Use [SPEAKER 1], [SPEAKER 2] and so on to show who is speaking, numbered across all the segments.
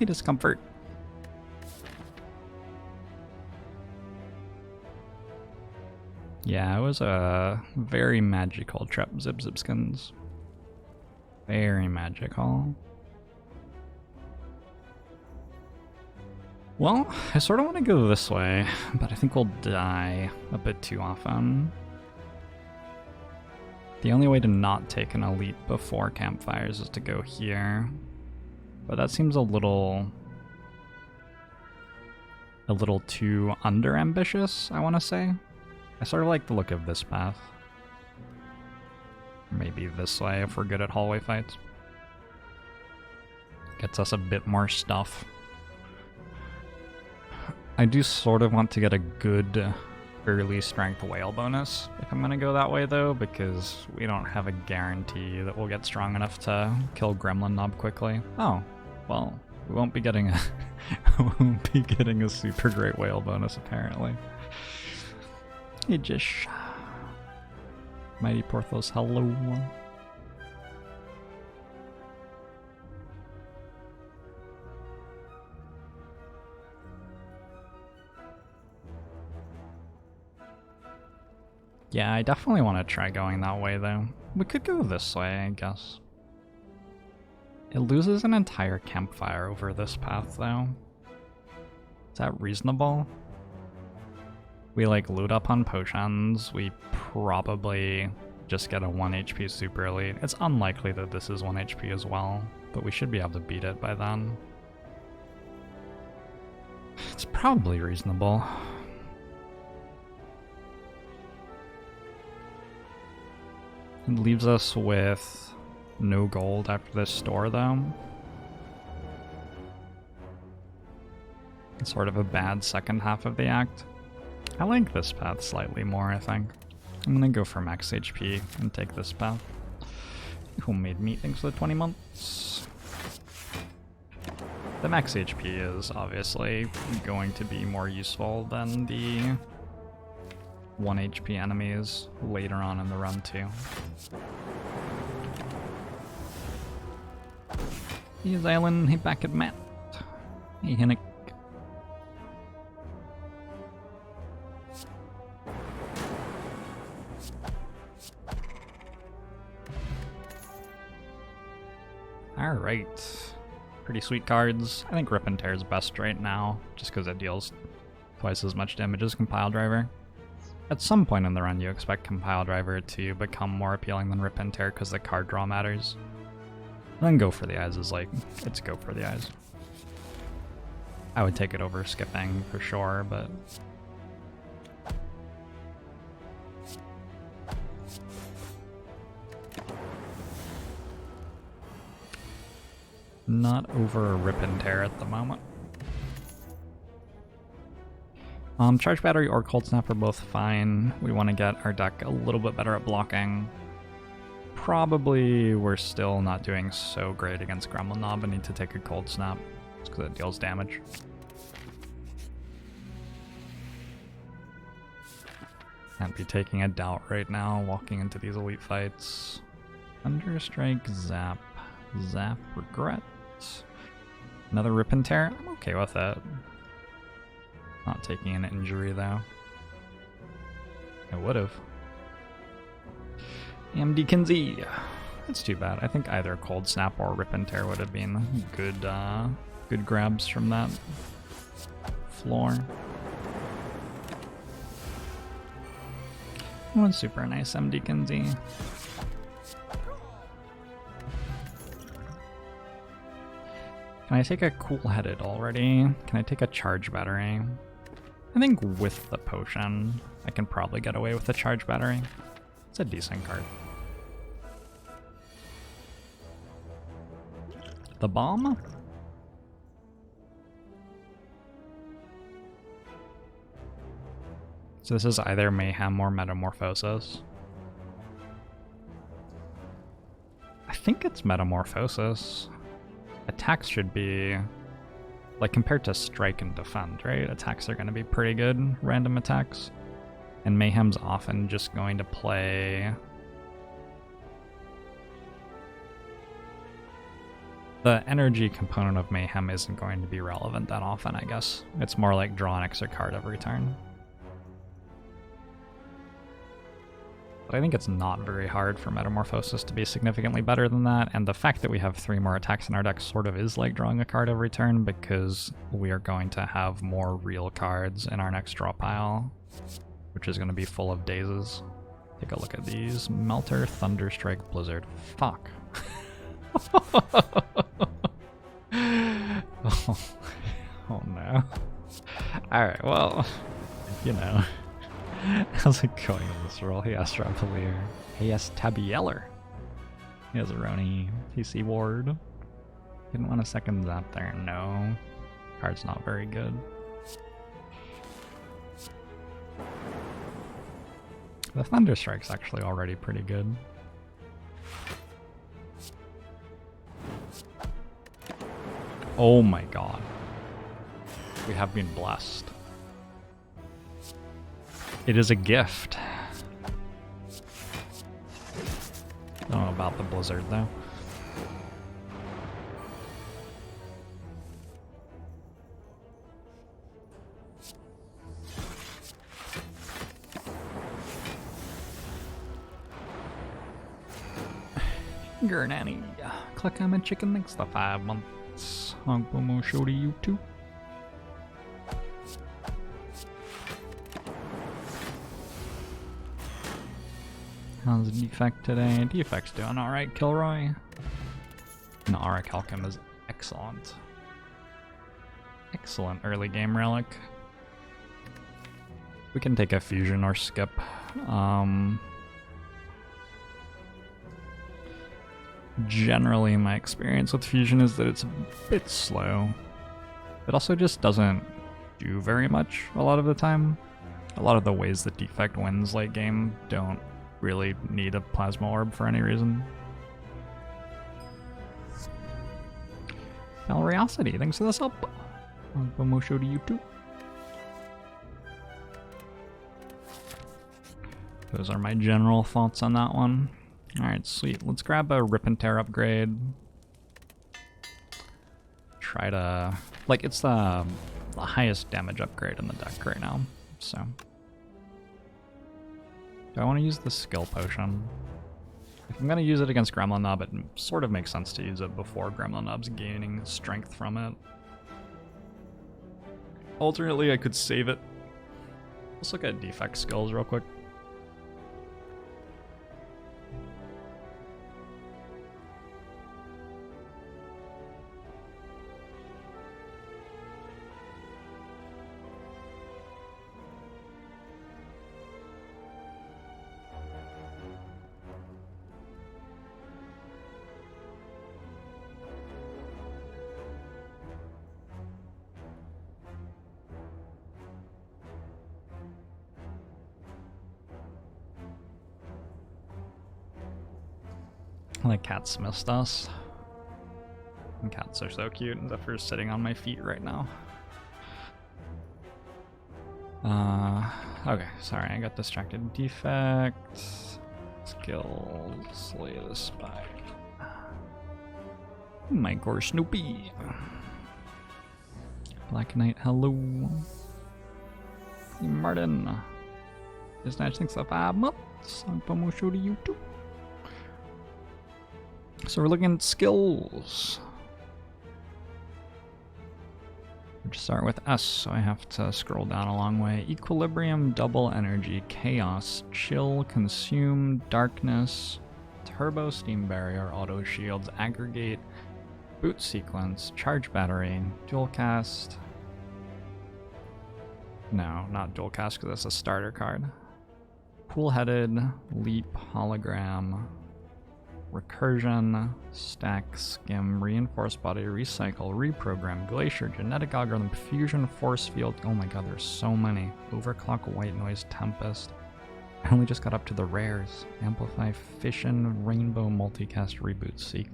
[SPEAKER 1] Hey, Discomfort. Yeah, it was a very magical trip, Zipskins. Very magical. Well, I sort of want to go this way, but I think we'll die a bit too often. The only way to not take an elite before campfires is to go here. But that seems a little too under-ambitious, I want to say. I sort of like the look of this path. Maybe this way if we're good at hallway fights. Gets us a bit more stuff. I do sort of want to get a good early strength whale bonus if I'm going to go that way though, because we don't have a guarantee that we'll get strong enough to kill Gremlin Knob quickly. Oh, well, we won't be getting a super great whale bonus apparently. It just Mighty Porthos, hello. Yeah, I definitely want to try going that way though. We could go this way, I guess. It loses an entire campfire over this path though. Is that reasonable? We like loot up on potions, we probably just get a 1 HP super elite. It's unlikely that this is 1 HP as well, but we should be able to beat it by then. It's probably reasonable. It leaves us with no gold after this store though. It's sort of a bad second half of the act. I like this path slightly more, I think. I'm gonna go for max HP and take this path. Homemade meat, thanks for the 20 months. The max HP is obviously going to be more useful than the 1 HP enemies later on in the run too. Hey Zylan, hey back at Matt. Hey Hinnick. Alright. Pretty sweet cards. I think Rip and Tear is best right now, just because it deals twice as much damage as Compile Driver. At some point in the run, you expect Compile Driver to become more appealing than Rip and Tear because the card draw matters. And then Go for the Eyes is like, it's Go for the Eyes. I would take it over skipping for sure, but... not over a Rip and Tear at the moment. Charge Battery or Cold Snap are both fine. We want to get our deck a little bit better at blocking. Probably we're still not doing so great against Gremlin Knob and need to take a Cold Snap, just because it deals damage. Can't be taking a doubt right now, walking into these elite fights. Thunderstrike, Zap. Zap, Regret. Another Rip and Tear? I'm okay with it. Not taking an injury though. I would've. AMD Kinsey. That's too bad. I think either Cold Snap or Rip and Tear would have been good good grabs from that floor. One super nice MD Kinsey. Can I take a Cool-Headed already? Can I take a Charge Battery? I think with the potion, I can probably get away with the Charge Battery. It's a decent card. The Bomb? So this is either Mayhem or Metamorphosis. I think it's Metamorphosis. Attacks should be, like, compared to Strike and Defend, right? Attacks are going to be pretty good, random attacks. And Mayhem's often just going to play... The energy component of Mayhem isn't going to be relevant that often, I guess. It's more like draw an extra card every turn. But I think it's not very hard for Metamorphosis to be significantly better than that, and the fact that we have 3 more attacks in our deck sort of is like drawing a card every turn, because we are going to have more real cards in our next draw pile, which is going to be full of dazes. Take a look at these. Melter, Thunderstrike, Blizzard. Fuck. Oh no. Alright, well, you know. How's it going in this roll? He has Travelier. He has Tabieler. He has a Roni. PC Ward. Didn't want to second that there. No. Card's not very good. The Thunderstrike's actually already pretty good. Oh my god. We have been blessed. It is a gift. I don't know about the Blizzard though. Gurnani. Click I'm a chicken thanks for 5 months. Hongbomo show to you too. How's Defect today? Defect's doing alright, Kilroy. No, Auric Halcyon is excellent. Excellent early game Relic. We can take a fusion or skip. Generally, my experience with fusion is that it's a bit slow. It also just doesn't do very much a lot of the time. A lot of the ways that Defect wins late game don't really need a plasma orb for any reason. Valriosity, thanks for the sub. Momo to you too. Those are my general thoughts on that one. Alright, sweet. Let's grab a Rip and Tear upgrade. Try to... like, it's the highest damage upgrade in the deck right now, so... Do I want to use the skill potion? If I'm going to use it against Gremlin Nub, it sort of makes sense to use it before Gremlin Nub's gaining strength from it. Alternately, I could save it. Let's look at Defect skills real quick. Like cats missed us. And cats are so cute. Zephyr's sitting on my feet right now. Okay, sorry, I got distracted. Defect. Skills. Slay the Spire. My gore Snoopy. Black Knight, hello. Martin. Is nice, thanks for 5 months. I'm show to you too. So we're looking at skills. We'll just start with S, so I have to scroll down a long way. Equilibrium, Double Energy, Chaos, Chill, Consume, Darkness, Turbo Steam Barrier, Auto Shields, Aggregate, Boot Sequence, Charge Battery, Dual Cast. No, not Dual Cast because that's a starter card. Pool-Headed, Leap, Hologram, Recursion, Stack, Skim, Reinforced Body, Recycle, Reprogram, Glacier, Genetic Algorithm, Fusion, Force Field. Oh my god, there's so many. Overclock, White Noise, Tempest. I only just got up to the rares. Amplify, Fission, Rainbow, Multicast, Reboot, Seek.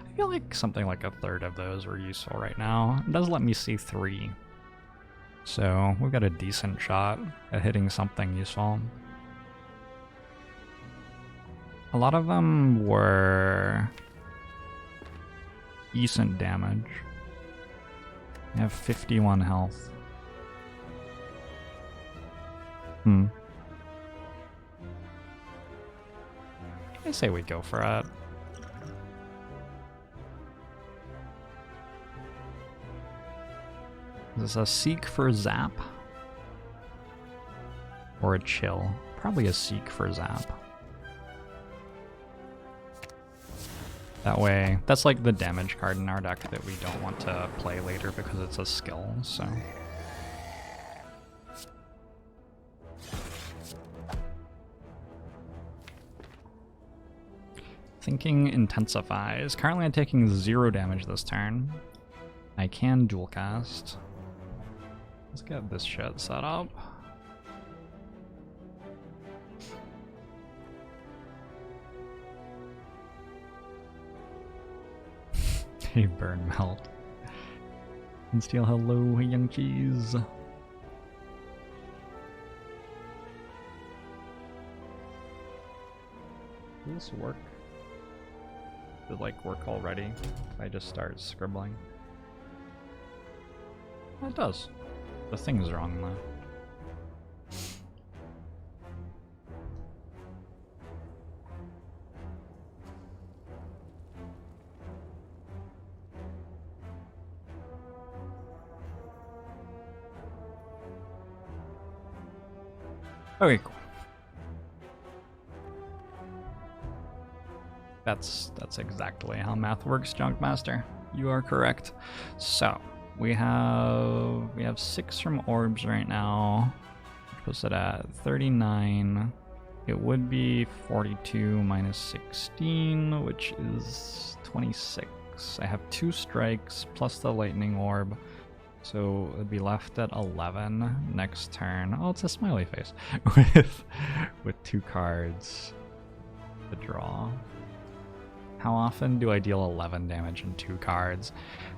[SPEAKER 1] I feel like something like a third of those are useful right now. It does let me see 3. So we've got a decent shot at hitting something useful. A lot of them were decent damage. I have 51 health. I say we go for it. Is this a seek for zap? Or a chill? Probably a seek for zap. That way, that's like the damage card in our deck that we don't want to play later because it's a skill, so. Thinking intensifies. Currently I'm taking 0 damage this turn. I can dual cast. Let's get this shit set up. Hey, burn melt. And steal hello, young cheese. Does this work? Does it like work already if I just start scribbling? It does. The thing's wrong though. Okay, cool. That's exactly how math works, Junkmaster. You are correct. So we have 6 from orbs right now, which puts it at 39. It would be 42 minus 16, which is 26. I have 2 strikes plus the lightning orb. So it'd be left at 11 next turn. Oh, it's a smiley face with 2 cards to draw. How often do I deal 11 damage in 2 cards?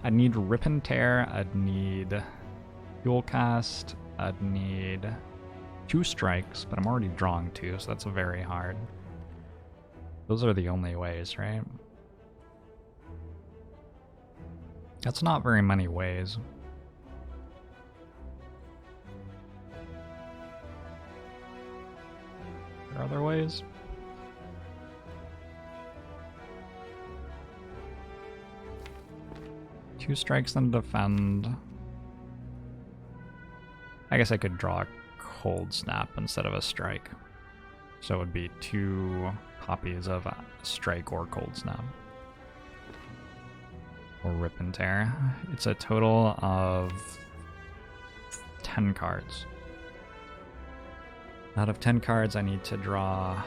[SPEAKER 1] I'd need Rip and Tear, I'd need Dual Cast, I'd need 2 strikes, but I'm already drawing 2, so that's very hard. Those are the only ways, right? That's not very many ways. Are there other ways? Two strikes and defend. I guess I could draw a cold snap instead of a strike. So it would be 2 copies of a strike or cold snap. Or rip and tear. It's a total of 10 cards. Out of 10 cards, I need to draw,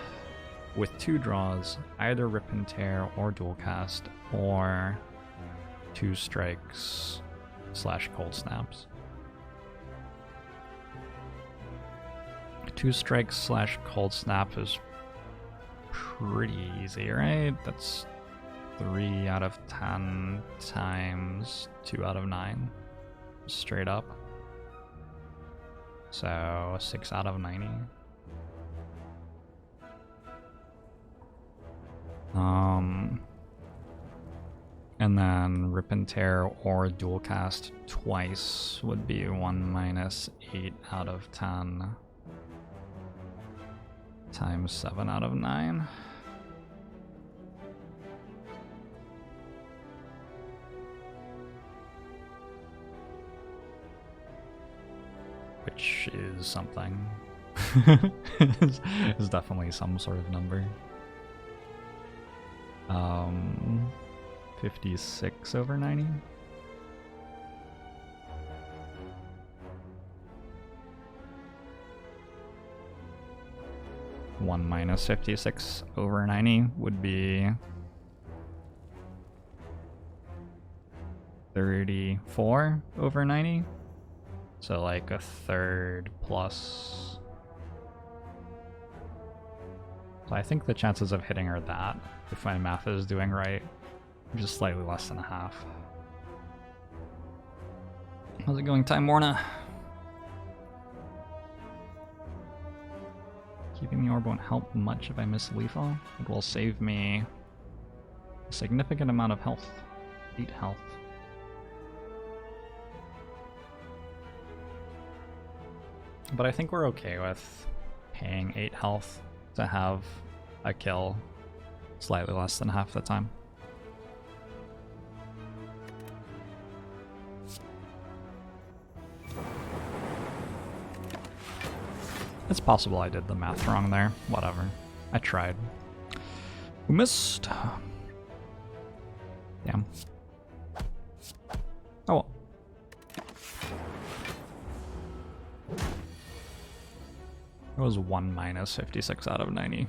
[SPEAKER 1] with 2 draws, either rip and tear or dual cast, or 2 strikes / cold snaps. 2 strikes / cold snap is pretty easy, right? That's 3 out of 10 times 2 out of 9. Straight up. So 6 out of 90. And then rip and tear or dual cast twice would be 1 minus 8 out of 10 times 7 out of 9. Which is something. Is definitely some sort of number. 56 over 90. One minus 56 over 90 would be 34 over 90. So like a third plus. So I think the chances of hitting are that, if my math is doing right, just slightly less than a half. How's it going, Time Morna? Keeping the orb won't help much if I miss lethal. It will save me a significant amount of health. 8 health. But I think we're okay with paying 8 health to have a kill slightly less than half the time. It's possible I did the math wrong there. Whatever. I tried. We missed. Damn. Oh well. It was 1 minus 56 out of 90.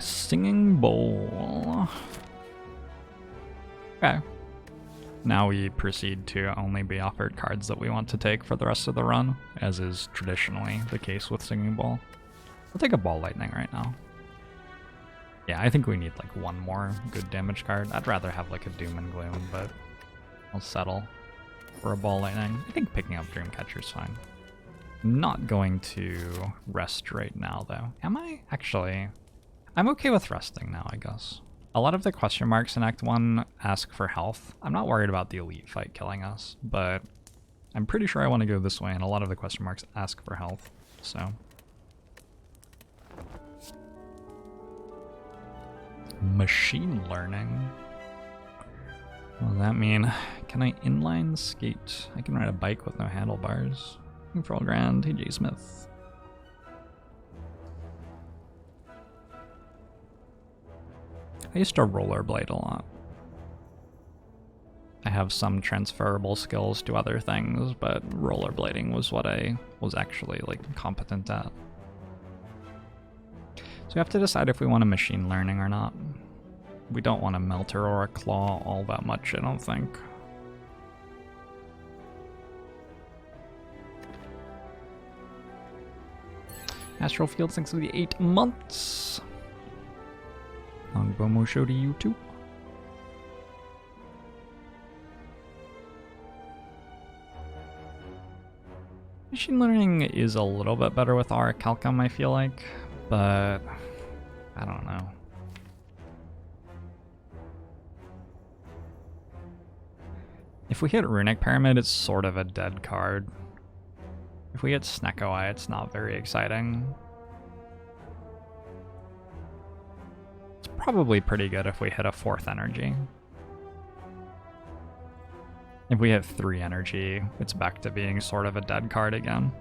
[SPEAKER 1] Singing Bowl. Okay. Now we proceed to only be offered cards that we want to take for the rest of the run, as is traditionally the case with Singing Bowl. We'll take a Ball Lightning right now. Yeah, I think we need like one more good damage card. I'd rather have like a Doom and Gloom, but I'll settle for a Ball Lightning. I think picking up Dreamcatcher is fine. I'm not going to rest right now though. Am I? Actually, I'm okay with resting now, I guess. A lot of the question marks in Act 1 ask for health. I'm not worried about the elite fight killing us, but I'm pretty sure I want to go this way, and a lot of the question marks ask for health, so. Machine learning. What does that mean? Can I inline skate? I can ride a bike with no handlebars. For all grand, TJ Smith. I used to rollerblade a lot. I have some transferable skills to other things, but rollerblading was what I was actually like competent at. So we have to decide if we want a machine learning or not. We don't want a melter or a claw all that much, I don't think. Astral Field, thanks for the 8 months. Bomo show to you too. Machine learning is a little bit better with our Calcum, I feel like, but I don't know. If we hit Runic Pyramid, it's sort of a dead card. If we hit Snecko Eye, it's not very exciting. It's probably pretty good if we hit a 4th energy. If we hit 3 energy, it's back to being sort of a dead card again,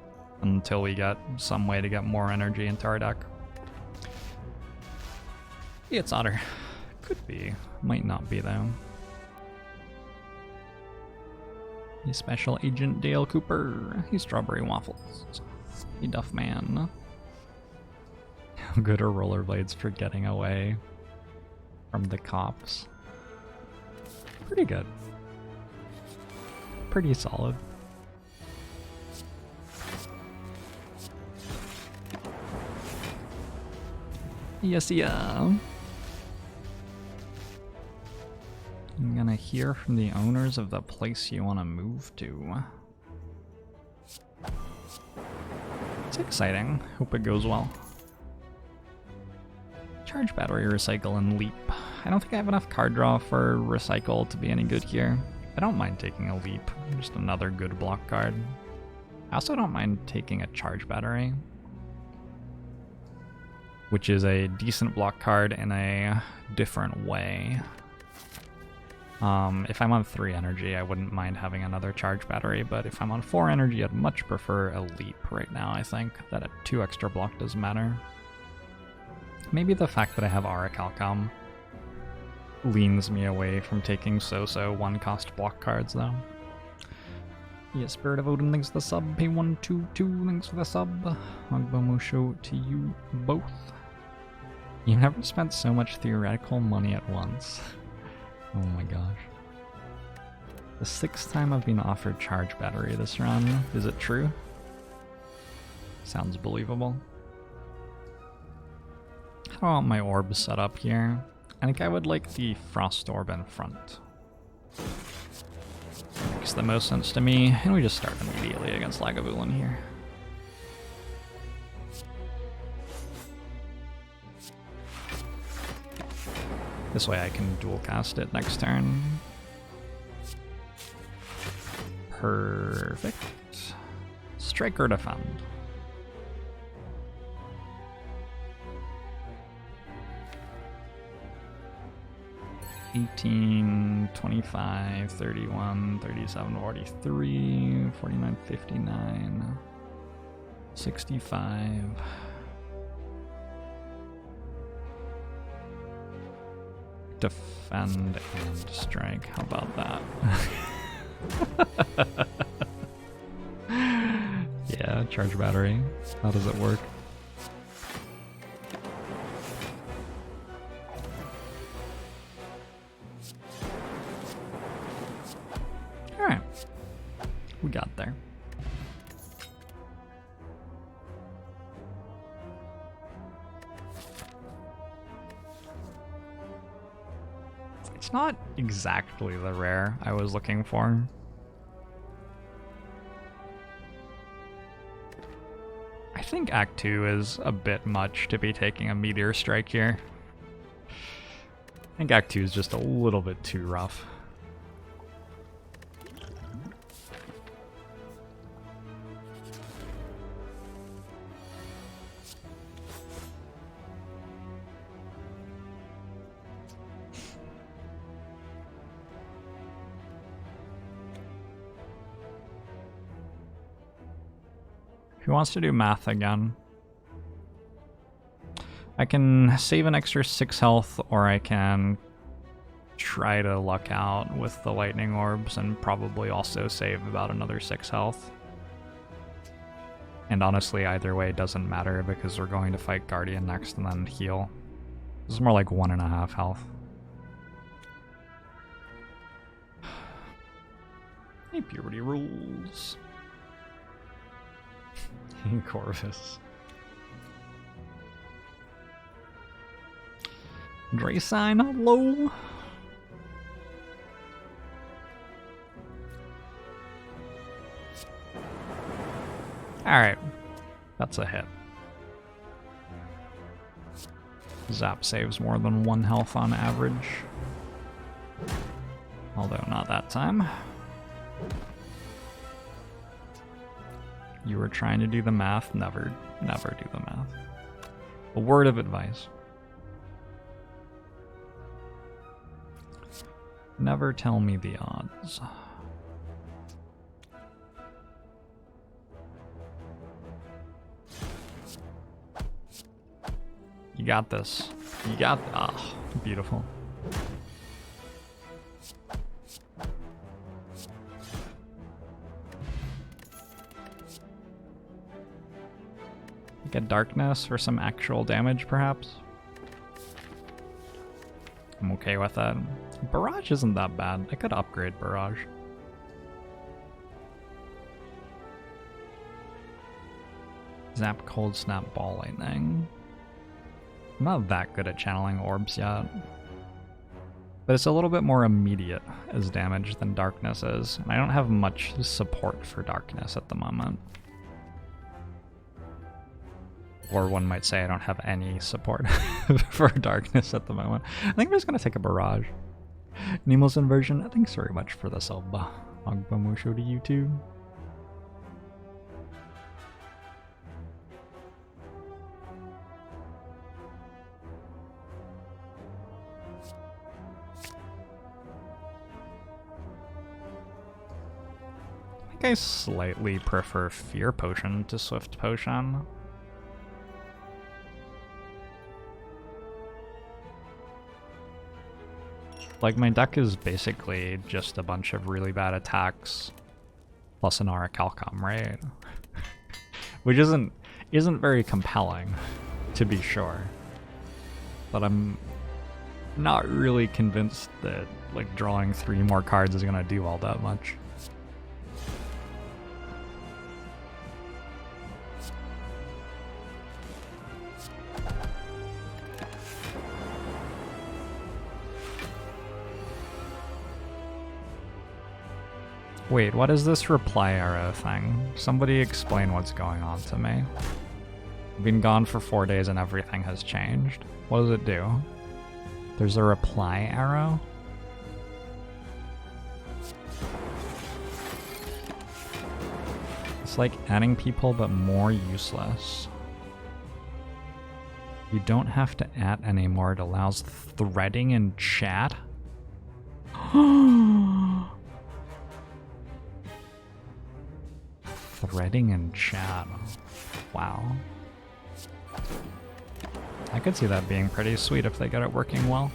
[SPEAKER 1] until we get some way to get more energy into our deck. Yeah, it's Otter. Could be. Might not be though. He's Special Agent Dale Cooper. He's Strawberry Waffles. He Duff Man. How good are rollerblades for getting away from the cops? Pretty good. Pretty solid. Yes, yeah. I'm gonna hear from the owners of the place you want to move to. It's exciting. Hope it goes well. Charge Battery, Recycle, and Leap. I don't think I have enough card draw for Recycle to be any good here. I don't mind taking a Leap. Just another good block card. I also don't mind taking a Charge Battery, which is a decent block card in a different way. If I'm on 3 energy, I wouldn't mind having another Charge Battery, but if I'm on 4 energy, I'd much prefer a Leap right now, I think. That a 2 extra block doesn't matter. Maybe the fact that I have Aura Calcom leans me away from taking so-so 1-cost block cards, though. Yeah, Spirit of Odin, thanks for the sub. P122, thanks for the sub. Hogbomo show to you both. You've never spent so much theoretical money at once. Oh my gosh. The 6th time I've been offered Charge Battery this run. Is it true? Sounds believable. How do I want my orbs set up here? I think I would like the Frost Orb in front. Makes the most sense to me, and we just start immediately against Lagavulin here. This way I can dual cast it next turn. Perfect. Strike or defend. $18, $25, $31, $37, $43, $49, $59, $65. Defend and strike. How about that? Yeah, charge battery. How does it work? Alright. We got there. It's not exactly the rare I was looking for. I think Act 2 is a bit much to be taking a Meteor Strike here. I think Act 2 is just a little bit too rough. Who wants to do math again? I can save an extra 6 health, or I can try to luck out with the lightning orbs and probably also save about another 6 health. And honestly, either way doesn't matter because we're going to fight Guardian next and then heal. This is more like 1.5 health. Hey, puberty rules. Corvus. Draysine, hello. Alright. That's a hit. Zap saves more than 1 health on average. Although not that time. You were trying to do the math? Never do the math. A word of advice. Never tell me the odds. You got this. You got... Ah, beautiful. Get darkness for some actual damage, perhaps. I'm okay with that. Barrage isn't that bad. I could upgrade Barrage. Zap, Cold Snap, Ball Lightning. I'm not that good at channeling orbs yet. But it's a little bit more immediate as damage than darkness is. And I don't have much support for darkness at the moment. Or one might say I don't have any support for darkness at the moment. I think I'm just going to take a Barrage. Nemo's inversion, thanks very much for the sub. Agbamusho to you too. I think I slightly prefer Fear Potion to Swift Potion. Like, my deck is basically just a bunch of really bad attacks plus an Auracalcom, right? Which isn't very compelling, to be sure. But I'm not really convinced that, like, drawing 3 more cards is gonna do all that much. Wait, what is this reply arrow thing? Somebody explain what's going on to me. I've been gone for 4 days and everything has changed. What does it do? There's a reply arrow. It's like adding people, but more useless. You don't have to add anymore. It allows threading in chat. Threading in chat. Wow. I could see that being pretty sweet if they get it working well.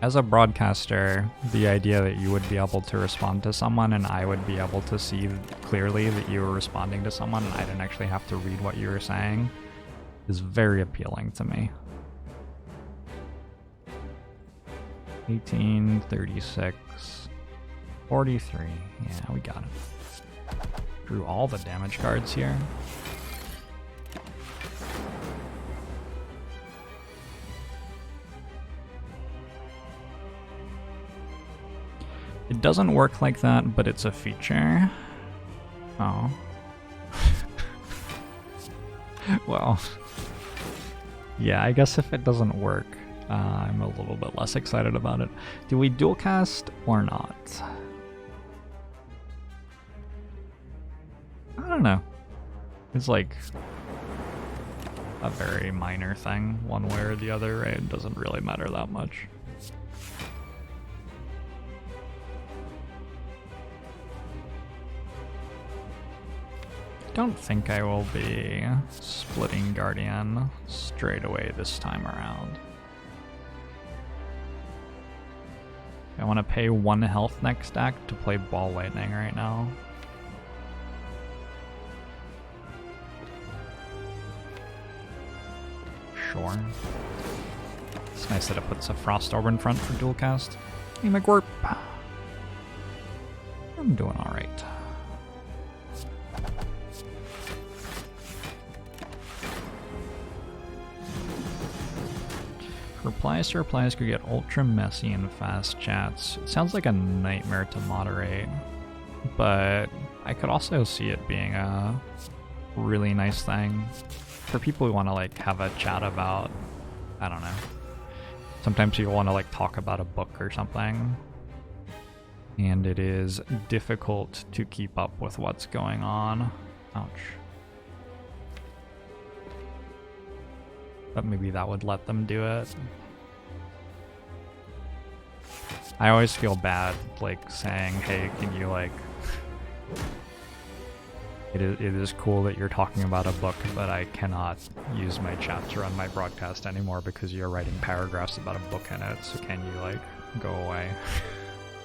[SPEAKER 1] As a broadcaster, the idea that you would be able to respond to someone and I would be able to see clearly that you were responding to someone and I didn't actually have to read what you were saying is very appealing to me. 18, 36, 43. Yeah, we got it. Drew all the damage cards here. It doesn't work like that, but it's a feature. Oh. Well. Yeah, I guess if it doesn't work, I'm a little bit less excited about it. Do we dual cast or not? I don't know. It's like a very minor thing, one way or the other, right? It doesn't really matter that much. Don't think I will be splitting Guardian straight away this time around. I want to pay 1 health next act to play Ball Lightning right now. Sure. It's nice that it puts a Frost Orb in front for dual cast. Hey, McGorp. I'm doing alright. Replies to replies could get ultra messy in fast chats. It sounds like a nightmare to moderate, but I could also see it being a really nice thing for people who want to like have a chat about, I don't know. Sometimes you want to like talk about a book or something, and it is difficult to keep up with what's going on. Ouch. But maybe that would let them do it. I always feel bad, like, saying, hey, can you, like... It is cool that you're talking about a book, but I cannot use my chat to run my broadcast anymore because you're writing paragraphs about a book in it, so can you, like, go away?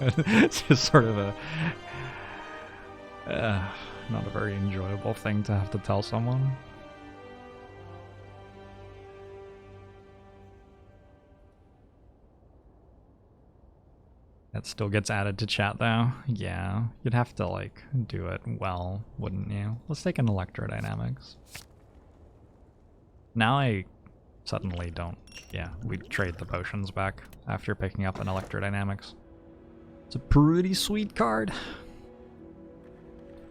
[SPEAKER 1] It's just sort of a... not a very enjoyable thing to have to tell someone. That still gets added to chat though. Yeah, you'd have to like do it well, wouldn't you? Let's take an electrodynamics. Now I suddenly don't. Yeah, we trade the potions back after picking up an electrodynamics. It's a pretty sweet card.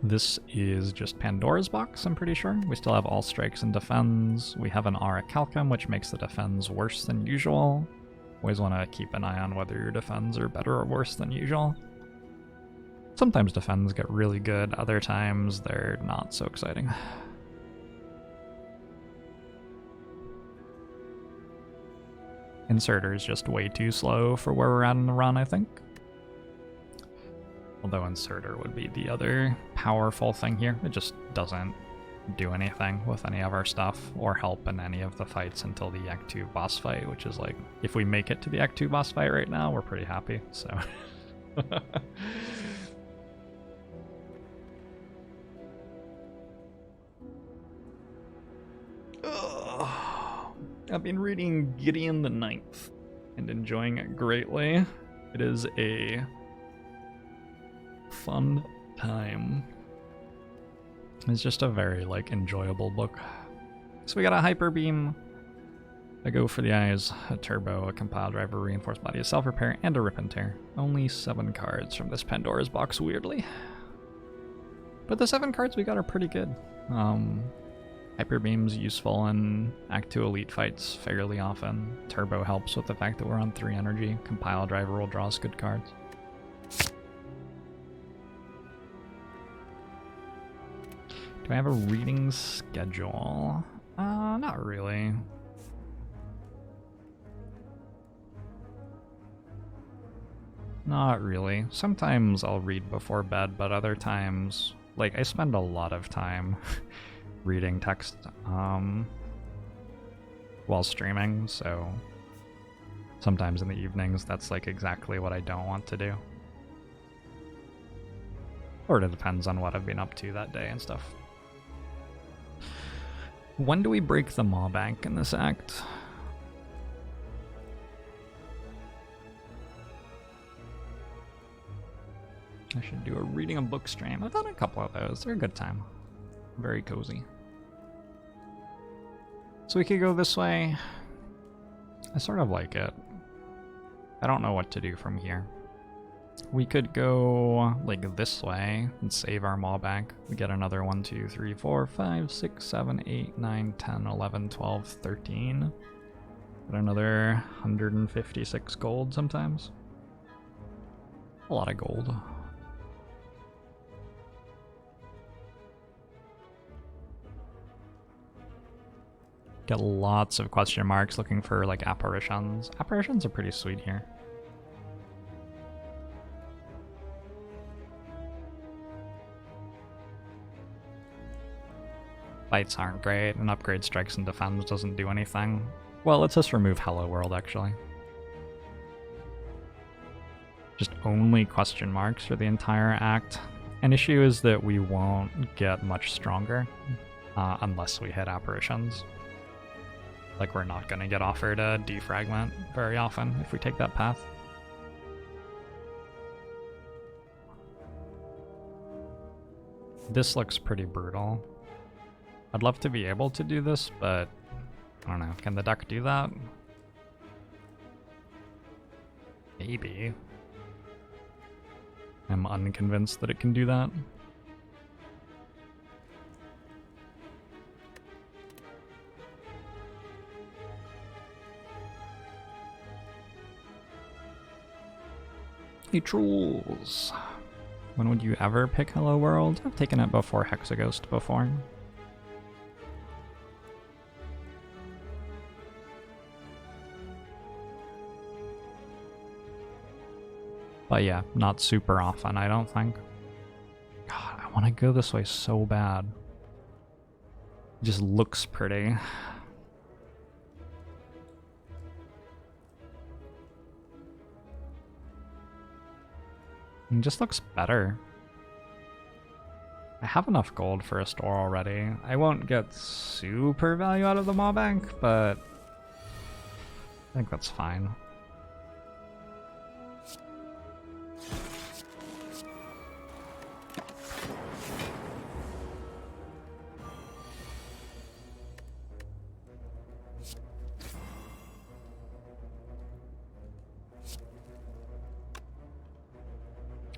[SPEAKER 1] This is just Pandora's box, I'm pretty sure. We still have all strikes and defends. We have an Aura Calcum, which makes the defends worse than usual. Always want to keep an eye on whether your defends are better or worse than usual. Sometimes defends get really good, other times they're not so exciting. Inserter is just way too slow for where we're at in the run, I think. Although Inserter would be the other powerful thing here. It just doesn't do anything with any of our stuff or help in any of the fights until the Act 2 boss fight, which is like, if we make it to the Act 2 boss fight right now, we're pretty happy, so. I've been reading Gideon the Ninth and enjoying it greatly. It is a fun time. It's just a very, like, enjoyable book. So we got a Hyper Beam, a Go for the Eyes, a Turbo, a Compile Driver, Reinforced Body, a Self-Repair, and a Rip and Tear. Only 7 cards from this Pandora's box, weirdly. But the 7 cards we got are pretty good. Hyper Beam's useful in Act 2 Elite fights fairly often. Turbo helps with the fact that we're on 3 energy. Compile Driver will draw us good cards. Do I have a reading schedule? Not really. Not really. Sometimes I'll read before bed, but other times, like, I spend a lot of time reading text while streaming, so sometimes in the evenings that's like exactly what I don't want to do. Or it depends on what I've been up to that day and stuff. When do we break the Maw Bank in this act? I should do a reading a book stream. I've done a couple of those. They're a good time. Very cozy. So we could go this way. I sort of like it. I don't know what to do from here. We could go like this way and save our Maw Bank. We get another 1, 2, 3, 4, 5, 6, 7, 8, 9, 10, 11, 12, 13. Get another 156 gold sometimes. A lot of gold. Get lots of question marks looking for like apparitions. Apparitions are pretty sweet here. Fights aren't great, and upgrade strikes and defense doesn't do anything. Well, let's just remove Hello World actually. Just only question marks for the entire act. An issue is that we won't get much stronger unless we hit apparitions. Like, we're not going to get offered a defragment very often if we take that path. This looks pretty brutal. I'd love to be able to do this, but I don't know. Can the deck do that? Maybe. I'm unconvinced that it can do that. Hey trolls! When would you ever pick Hello World? I've taken it before Hexaghost before. But yeah, not super often, I don't think. God, I want to go this way so bad. It just looks pretty. It just looks better. I have enough gold for a store already. I won't get super value out of the Maw Bank, but I think that's fine.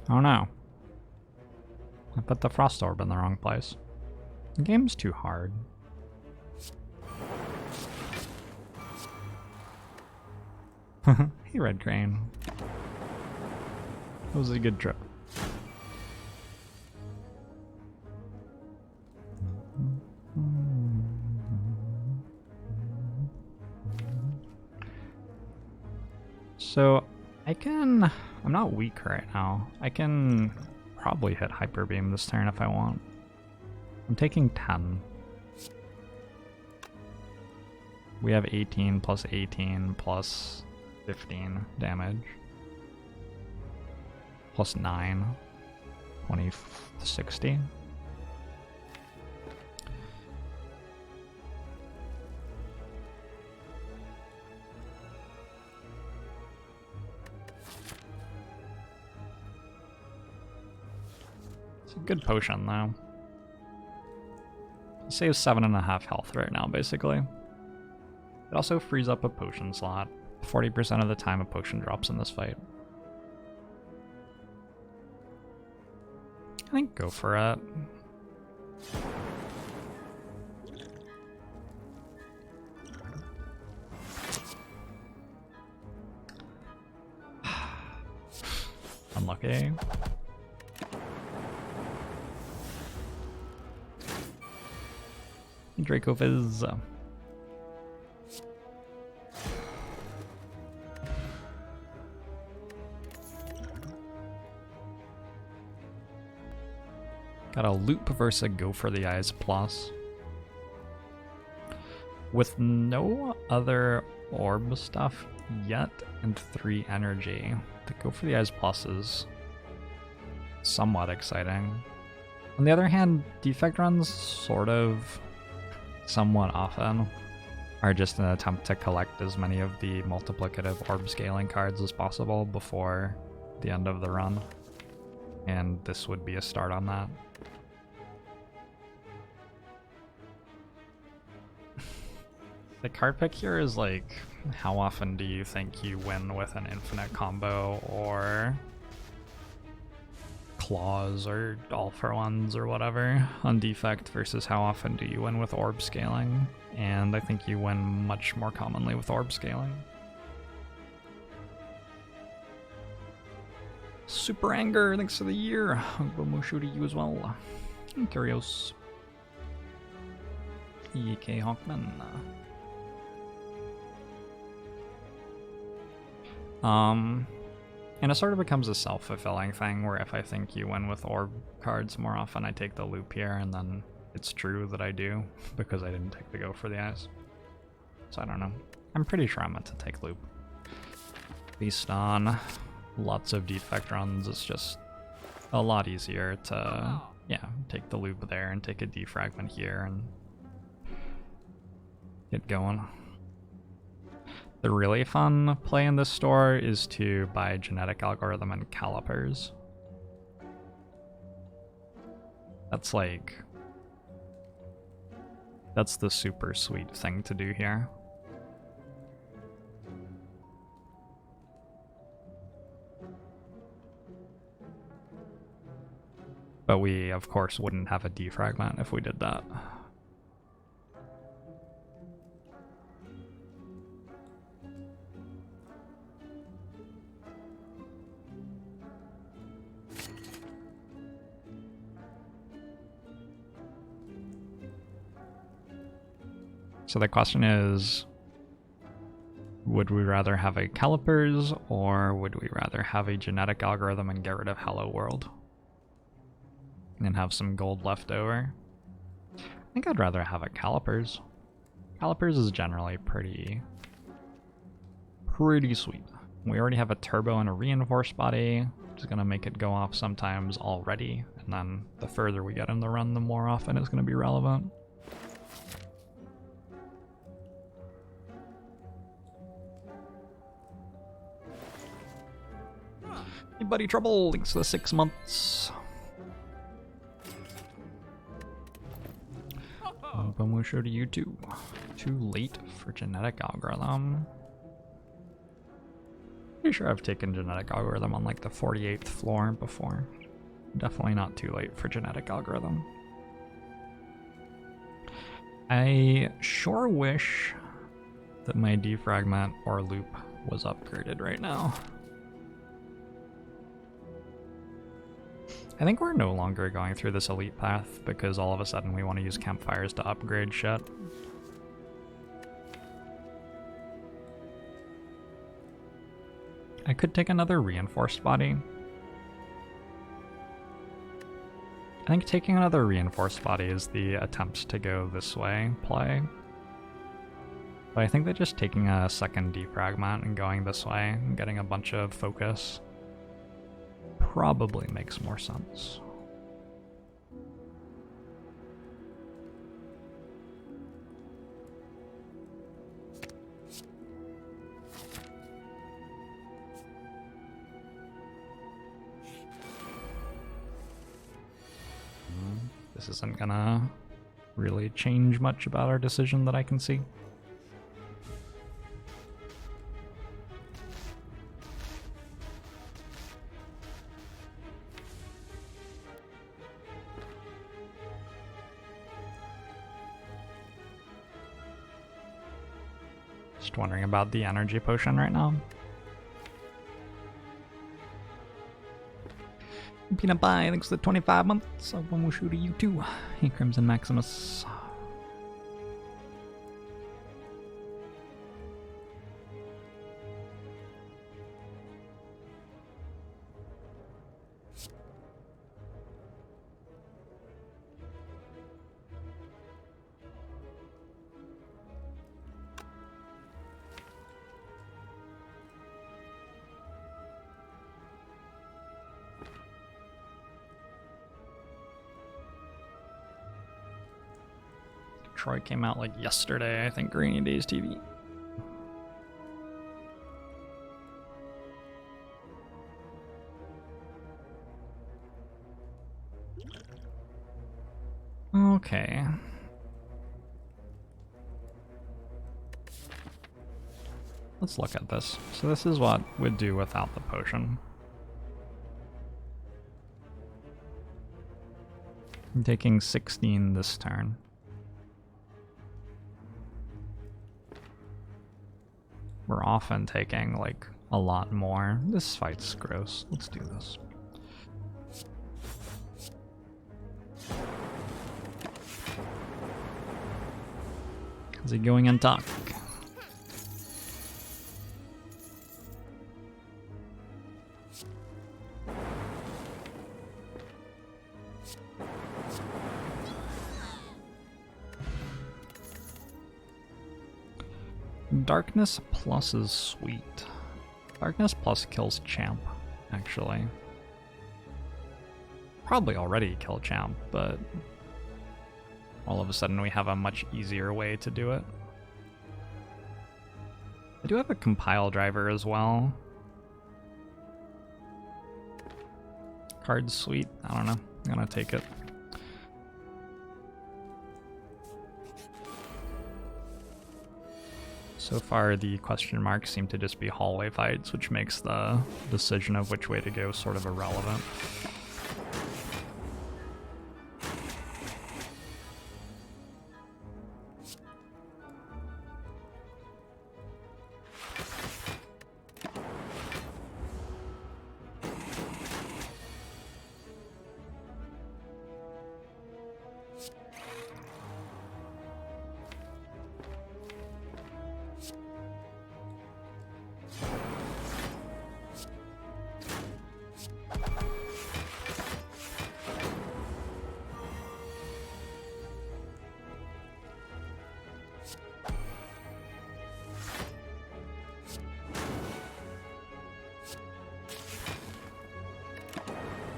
[SPEAKER 1] Oh no. I put the Frost Orb in the wrong place. The game's too hard. Hey Red Crane. That was a good trip. So I'm not weak right now. I can probably hit Hyper Beam this turn if I want. I'm taking 10. We have 18 plus 18 plus 15 damage. Plus 9. 20, 60. It's a good potion though. It saves 7.5 health right now basically. It also frees up a potion slot. 40% of the time a potion drops in this fight. I think go for it. unlucky. Draco Fizz. Got a loop versus a go for the eyes plus. With no other orb stuff yet and 3 energy, to go for the eyes plus is somewhat exciting. On the other hand, defect runs sort of somewhat often are just an attempt to collect as many of the multiplicative orb scaling cards as possible before the end of the run. And this would be a start on that. The card pick here is like, how often do you think you win with an infinite combo or claws or all for ones or whatever on defect versus how often do you win with orb scaling? And I think you win much more commonly with orb scaling. Super Anger, thanks for the year. Mushu to you as well. And Curios. EK Hawkman. And it sort of becomes a self-fulfilling thing where if I think you win with orb cards more often, I take the loop here, and then it's true that I do because I didn't take the go for the eyes. So I don't know. I'm pretty sure I'm meant to take loop. Based on lots of defect runs, it's just a lot easier to, yeah, take the loop there and take a defragment here and get going. The really fun play in this store is to buy genetic algorithm and calipers. That's like, that's the super sweet thing to do here. But we, of course, wouldn't have a defragment if we did that. So the question is, would we rather have a calipers or would we rather have a genetic algorithm and get rid of Hello World? And have some gold left over? I think I'd rather have a calipers. Calipers is generally pretty sweet. We already have a turbo and a reinforced body, which is going to make it go off sometimes already. And then the further we get in the run, the more often it's going to be relevant. Hey buddy Trouble, thanks for the 6 months. Show to you too. Too late for genetic algorithm. Pretty sure I've taken genetic algorithm on like the 48th floor before. Definitely not too late for genetic algorithm. I sure wish that my defragment or loop was upgraded right now. I think we're no longer going through this elite path because all of a sudden we want to use campfires to upgrade shit. I could take another reinforced body. I think taking another reinforced body is the attempt to go this way play. But I think that just taking a second defragment and going this way and getting a bunch of focus probably makes more sense. This isn't gonna really change much about our decision that I can see. Just wondering about the energy potion right now. Peanut Pie, thanks for the 25 months. One will shoot to you too. Hey, Crimson Maximus. Troy came out like yesterday, I think, Rainy Days TV. Okay. Let's look at this. So this is what we'd do without the potion. I'm taking 16 this turn. We're often taking, like, a lot more. This fight's gross. Let's do this. Is he going in talk? Darkness plus is sweet. Darkness plus kills champ, actually. Probably already killed champ, but all of a sudden we have a much easier way to do it. I do have a compile driver as well. Card's sweet. I don't know. I'm gonna take it. So far, the question marks seem to just be hallway fights, which makes the decision of which way to go sort of irrelevant.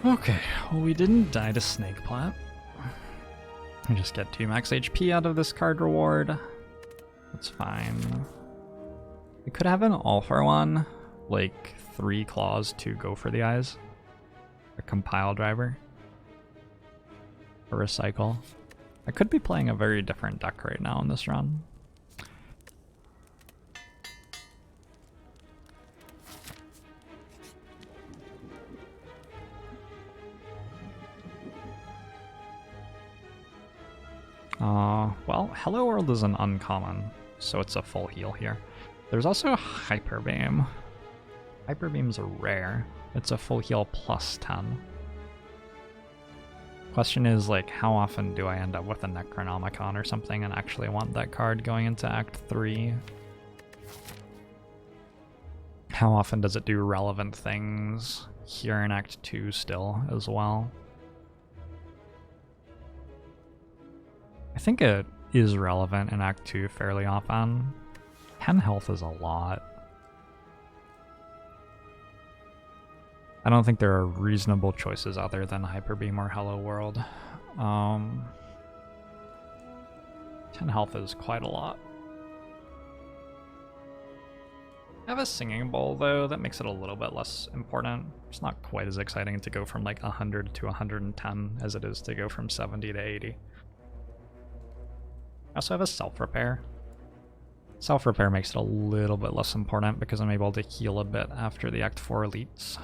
[SPEAKER 1] Okay, well, we didn't die to Snake Plat. I just get 2 max HP out of this card reward. That's fine. We could have an all for one, like 3 claws to go for the eyes. A compile driver. A recycle. I could be playing a very different deck right now in this run. Well, Hello World is an uncommon, so it's a full heal here. There's also Hyper Beam. Hyper Beam's a rare. It's a full heal plus 10. Question is, like, how often do I end up with a Necronomicon or something and actually want that card going into Act 3? How often does it do relevant things here in Act 2 still as well? I think it is relevant in Act 2 fairly often. 10 health is a lot. I don't think there are reasonable choices other than Hyper Beam or Hello World. 10 health is quite a lot. I have a Singing Bowl though, that makes it a little bit less important. It's not quite as exciting to go from like 100 to 110 as it is to go from 70 to 80. I also have a Self-Repair. Self-Repair makes it a little bit less important because I'm able to heal a bit after the Act 4 elites.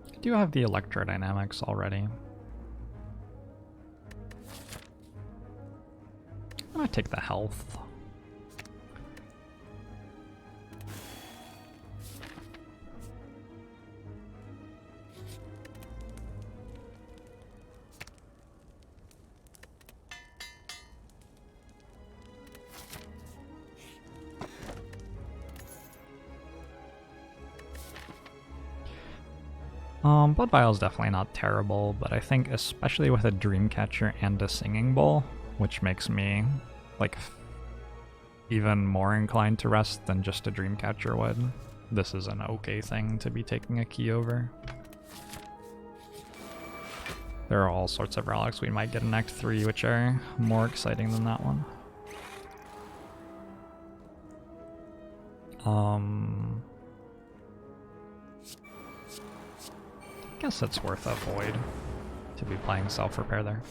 [SPEAKER 1] I do have the electrodynamics already. I take the health. Blood Vial is definitely not terrible, but I think especially with a Dreamcatcher and a Singing Bowl, which makes me, like, even more inclined to rest than just a Dreamcatcher would, this is an okay thing to be taking a key over. There are all sorts of relics we might get in Act 3 which are more exciting than that one. I guess it's worth a void to be playing self-repair there.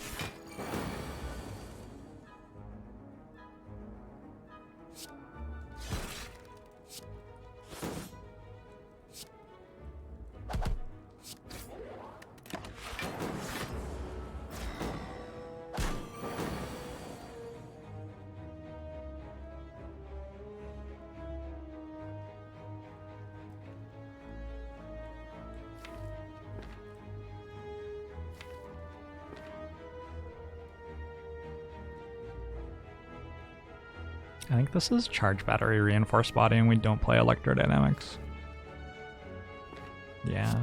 [SPEAKER 1] I think this is charge battery reinforced body and we don't play electrodynamics. Yeah.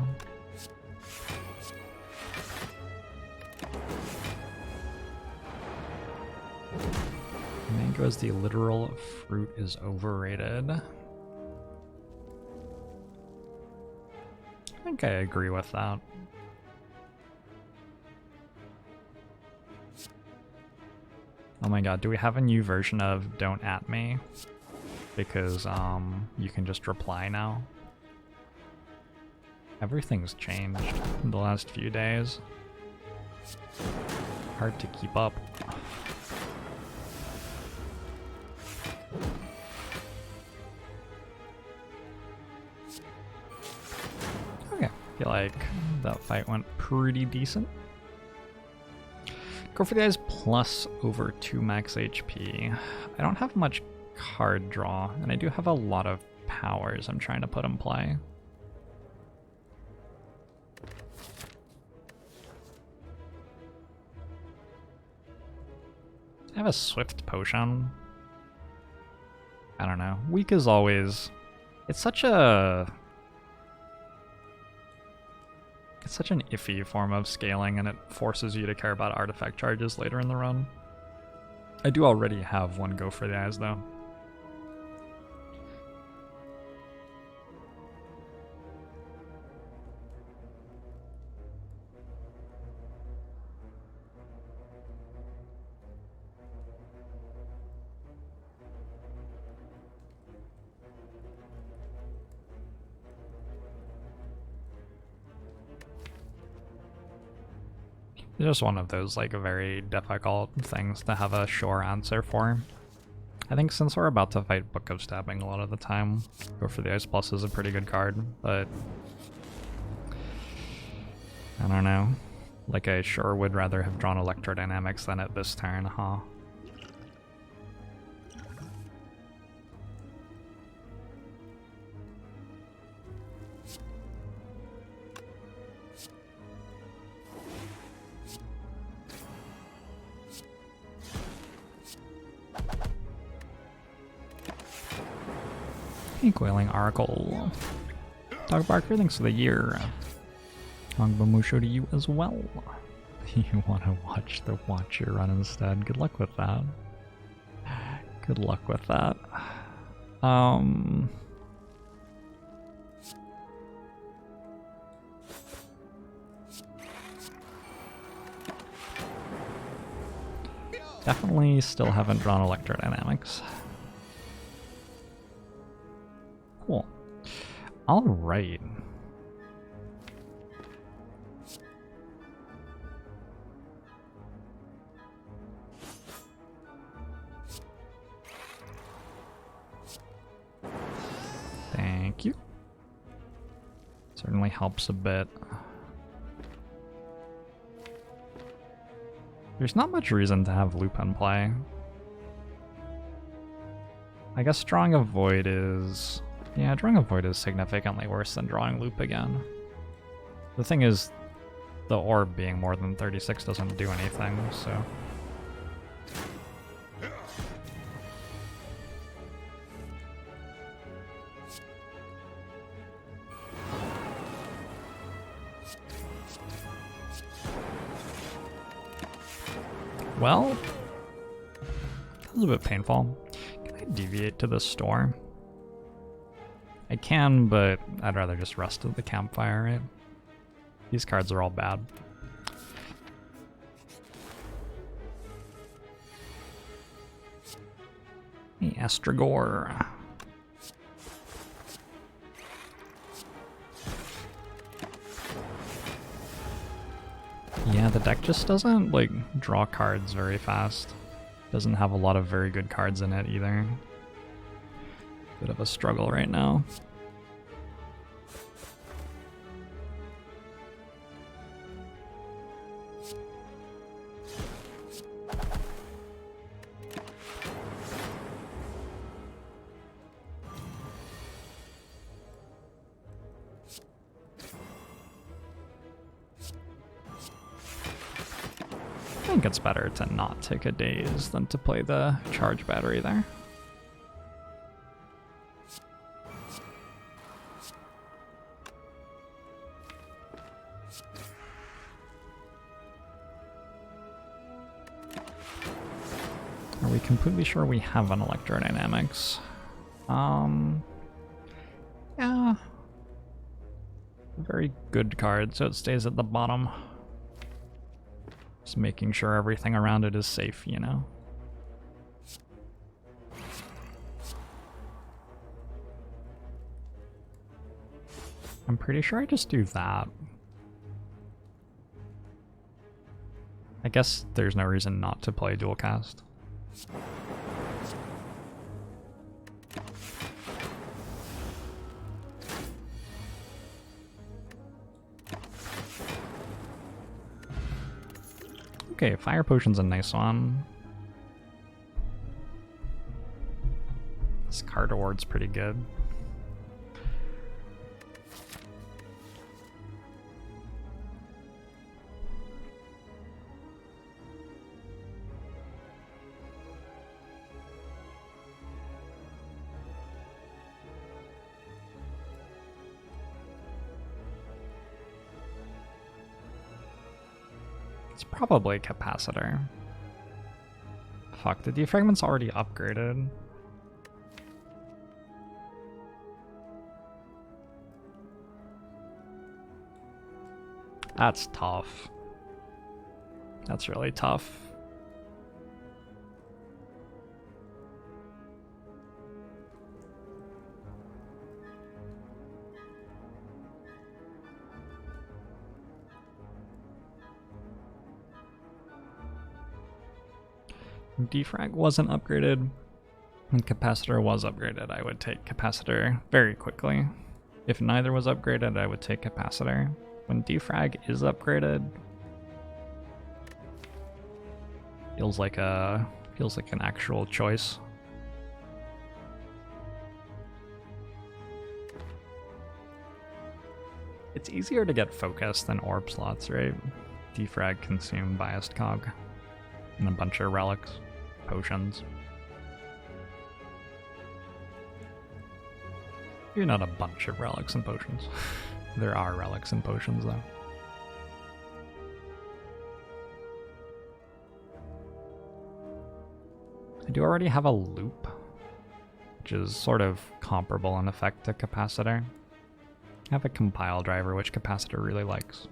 [SPEAKER 1] Mango as the literal fruit is overrated. I think I agree with that. Oh my god, do we have a new version of Don't At Me? Because you can just reply now. Everything's changed in the last few days. Hard to keep up. Okay, I feel like that fight went pretty decent. Go for the eyes plus over 2 max HP. I don't have much card draw, and I do have a lot of powers I'm trying to put in play. I have a swift potion. I don't know. Weak is always... It's such an iffy form of scaling, and it forces you to care about artifact charges later in the run. I do already have one go for the eyes, though. It's just one of those, like, very difficult things to have a sure answer for. I think since we're about to fight Book of Stabbing a lot of the time, Go for the Ice Plus is a pretty good card, but... I don't know. Like, I sure would rather have drawn Electrodynamics than it this turn, huh? Coiling Oracle. Dog Barker, thanks for the year. Musho to you as well. You want to watch the Watcher run instead? Good luck with that. Good luck with that. Definitely still haven't drawn Electrodynamics. Cool. All right. Thank you. Certainly helps a bit. There's not much reason to have Lupin play. I guess drawing a void is... Yeah, drawing a void is significantly worse than drawing loop again. The thing is, the orb being more than 36 doesn't do anything, so... Well, that was a bit painful. Can I deviate to the store? I can, but I'd rather just rest at the campfire, right? These cards are all bad. Hey, Astragor. Yeah, the deck just doesn't, like, draw cards very fast. Doesn't have a lot of very good cards in it either. Bit of a struggle right now. I think it's better to not take a daze than to play the charge battery there. Are we completely sure we have an electrodynamics? Yeah. Very good card, so it stays at the bottom. Just making sure everything around it is safe, you know? I'm pretty sure I just do that. I guess there's no reason not to play dual cast. Okay, Fire Potion's a nice one. This card award's pretty good. It's probably Capacitor. Fuck, the defragment's already upgraded. That's tough. That's really tough. Defrag wasn't upgraded and Capacitor was upgraded. I would take Capacitor very quickly. If neither was upgraded, I would take Capacitor. When Defrag is upgraded, feels like an actual choice. It's easier to get focus than orb slots, right? Defrag consume biased cog and a bunch of relics. Potions. You're not a bunch of relics and potions. There are relics and potions though. I do already have a loop, which is sort of comparable in effect to Capacitor. I have a compile driver, which Capacitor really likes.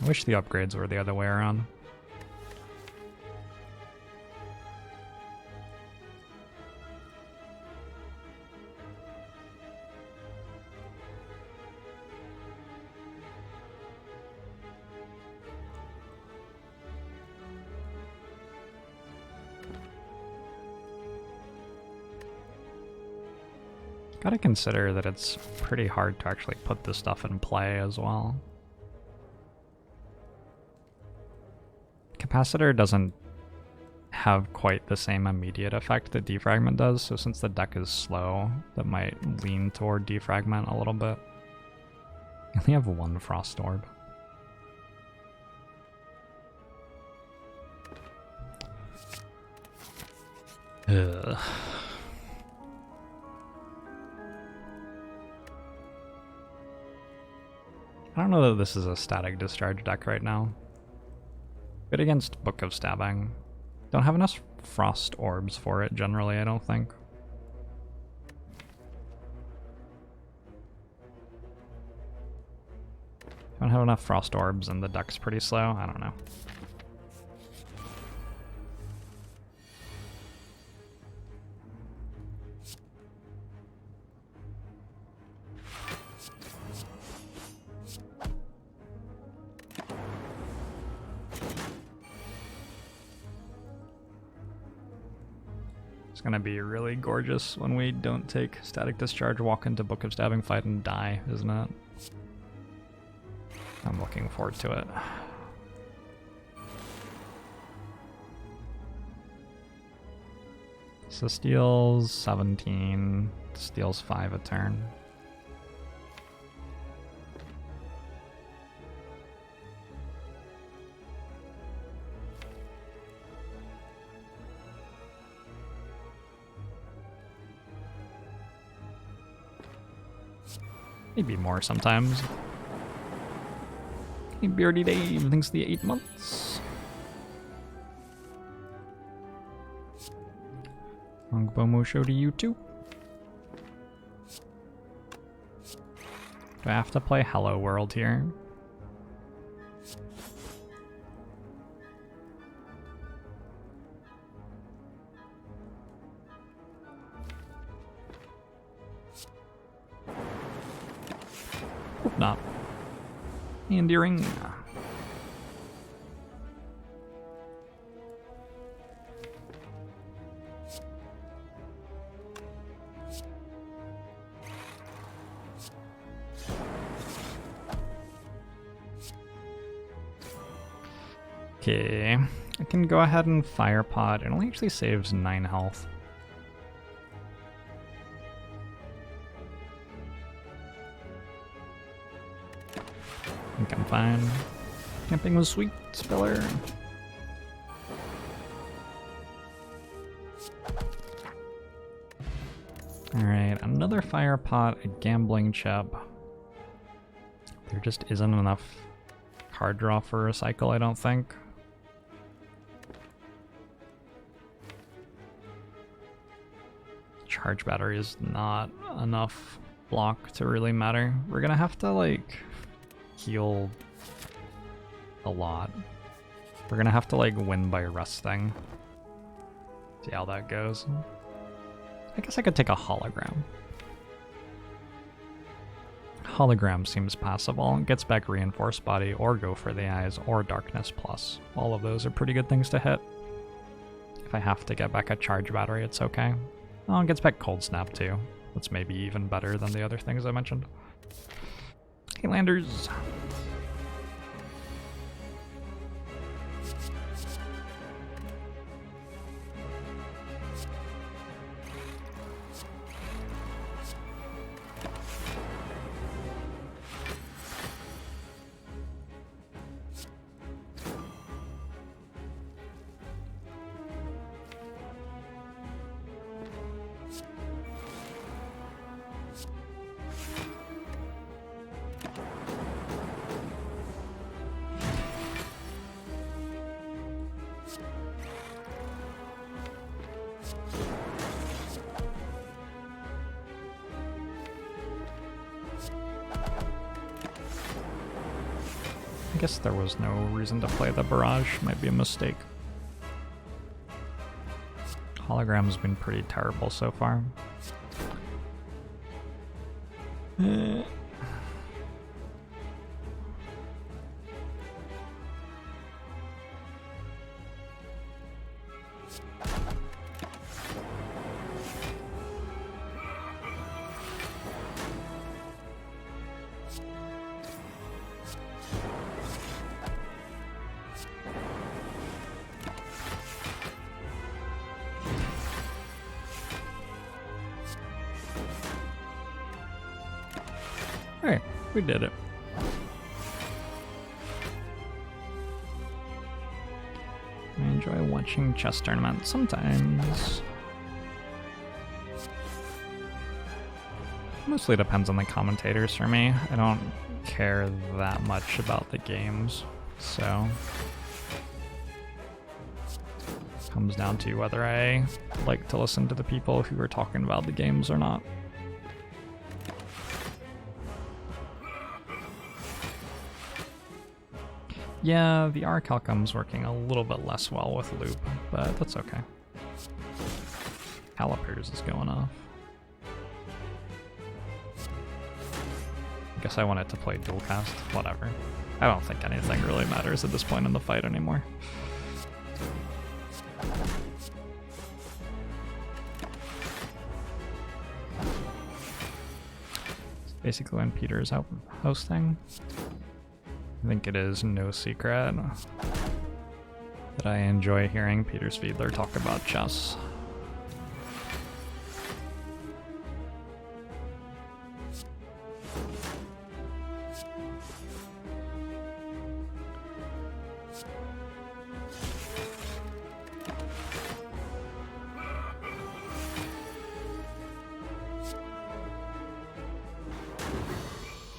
[SPEAKER 1] I wish the upgrades were the other way around. Gotta consider that it's pretty hard to actually put this stuff in play as well. Capacitor doesn't have quite the same immediate effect that Defragment does, so since the deck is slow, that might lean toward Defragment a little bit. I only have one Frost Orb. Ugh. I don't know that this is a static discharge deck right now. Good against Book of Stabbing. Don't have enough Frost Orbs for it generally, I don't think. Don't have enough Frost Orbs and the deck's pretty slow, I don't know. It's gonna be really gorgeous when we don't take Static Discharge, walk into Book of Stabbing, fight, and die, isn't it? I'm looking forward to it. So steals 17, steals 5 a turn. Maybe more sometimes. Hey, Beardy Dave, thanks for the 8 months. Longbomo show to you too. Do I have to play Hello World here? Hope not. Endearing. Okay, I can go ahead and Fire Pod. It only actually saves 9 health. I think I'm fine. Camping was sweet, Spiller. Alright, another Fire Pot, a Gambling Chip. There just isn't enough card draw for a cycle, I don't think. Charge Battery is not enough block to really matter. We're gonna have to, like, heal a lot. We're gonna have to, like, win by resting. See how that goes. I guess I could take a Hologram. Hologram seems passable. Gets back Reinforced Body, or Go for the Eyes, or Darkness Plus. All of those are pretty good things to hit. If I have to get back a Charge Battery, it's okay. Oh, it gets back Cold Snap too. That's maybe even better than the other things I mentioned. Hey, Landers. I guess there was no reason to play the Barrage. Might be a mistake. Hologram's been pretty terrible so far. Alright, we did it. I enjoy watching chess tournaments sometimes. Mostly depends on the commentators for me. I don't care that much about the games, so it comes down to whether I like to listen to the people who are talking about the games or not. Yeah, the R-Calcum's working a little bit less well with loop, but that's okay. Calipers is going off. I guess I wanted to play dual cast, whatever. I don't think anything really matters at this point in the fight anymore. Basically when Peter's out hosting. I think it is no secret that I enjoy hearing Peter Svedler talk about chess.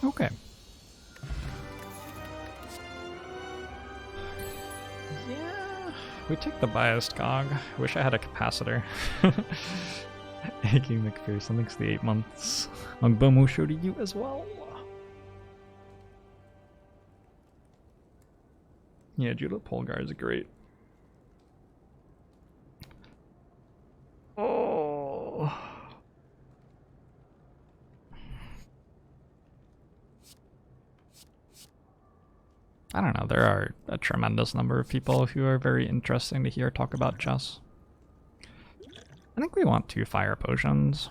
[SPEAKER 1] Okay. Yeah, we take the biased cog. Wish I had a capacitor. Aching McPherson, thanks the 8 months. Mugbomo show to you as well. Yeah, Judith Polgar is great. Oh. I don't know, there are a tremendous number of people who are very interesting to hear talk about chess. I think we want 2 fire potions.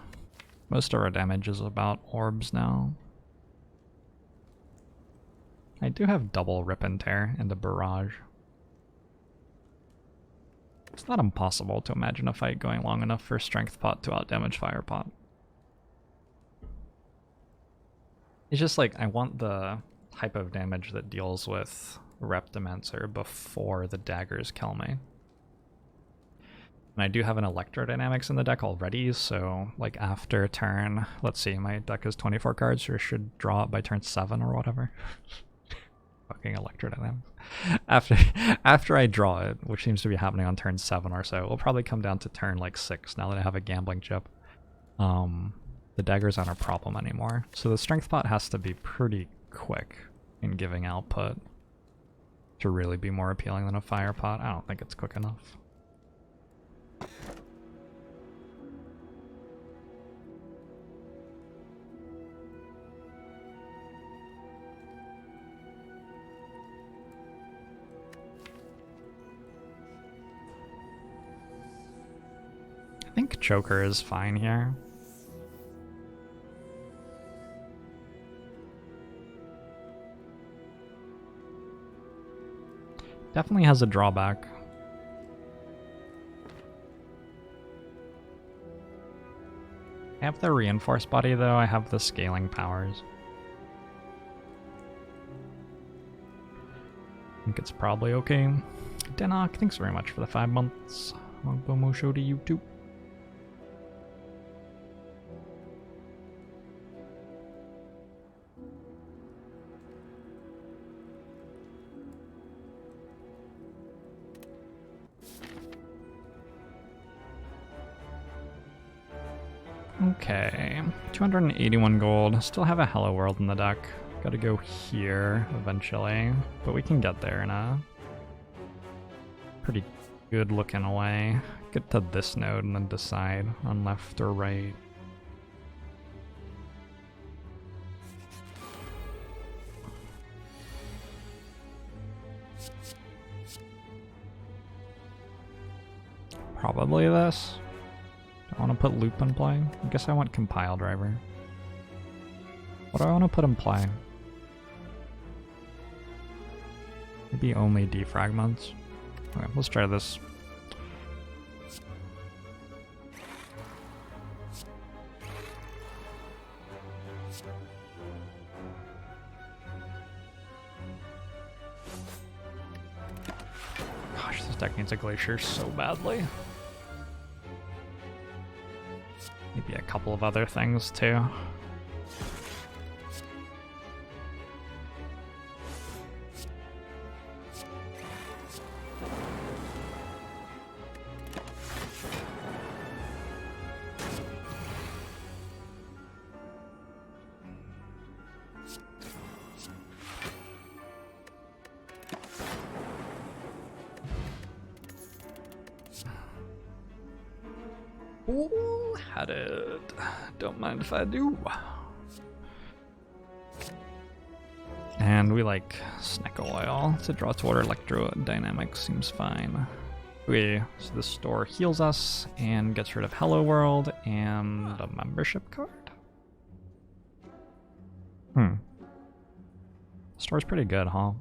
[SPEAKER 1] Most of our damage is about orbs now. I do have double Rip and Tear and a Barrage. It's not impossible to imagine a fight going long enough for Strength Pot to outdamage Fire Pot. It's just like, I want the type of damage that deals with Reptimancer before the daggers kill me. And I do have an Electrodynamics in the deck already, so like after turn, let's see, my deck is 24 cards, so I should draw it by turn 7 or whatever. Fucking Electrodynamics. After I draw it, which seems to be happening on turn 7 or so, it'll probably come down to turn like 6 now that I have a gambling chip. The daggers aren't a problem anymore. So the Strength Pot has to be pretty quick in giving output to really be more appealing than a Fire Pot. I don't think it's quick enough. I think Choker is fine here. Definitely has a drawback. I have the reinforced body though, I have the scaling powers. I think it's probably okay. Denok, thanks very much for the 5 months. Mugbomo show to you too. Okay, 281 gold. Still have a Hello World in the deck. Gotta go here eventually, but we can get there in a pretty good looking way. Get to this node and then decide on left or right. Probably this. I want to put loop in play. I guess I want compile driver. What do I want to put in play? Maybe only defragments. Okay, let's try this. deck needs a Glacier so badly. Maybe a couple of other things too. Cool-headed. Don't mind if I do. And we like Sneck Oil to draw to water. Electrodynamics seems fine. Okay, so this store heals us and gets rid of Hello World and a membership card. Store's pretty good, huh?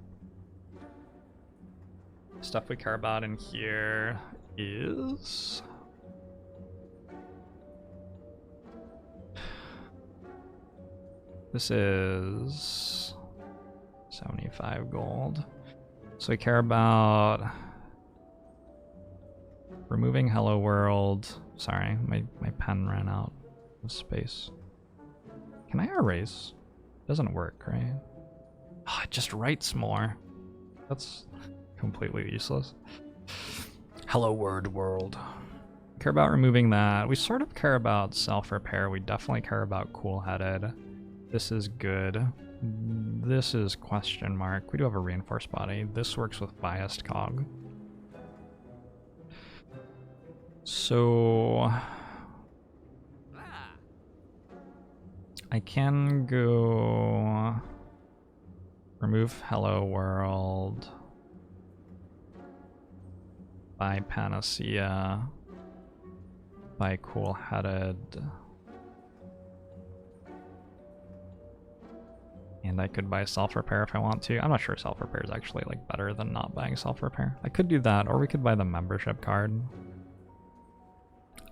[SPEAKER 1] Stuff we care about in here is... This is 75 gold. So we care about removing Hello World. Sorry, my pen ran out of space. Can I erase? Doesn't work, right? Oh, it just writes more. That's completely useless. Hello World. Care about removing that. We sort of care about self-repair. We definitely care about cool-headed. This is good. This is question mark. We do have a reinforced body. This works with biased cog. So I can go remove Hello World, buy Panacea, buy Cool-Headed, and I could buy self-repair if I want to. I'm not sure self-repair is actually like better than not buying self-repair. I could do that, or we could buy the membership card.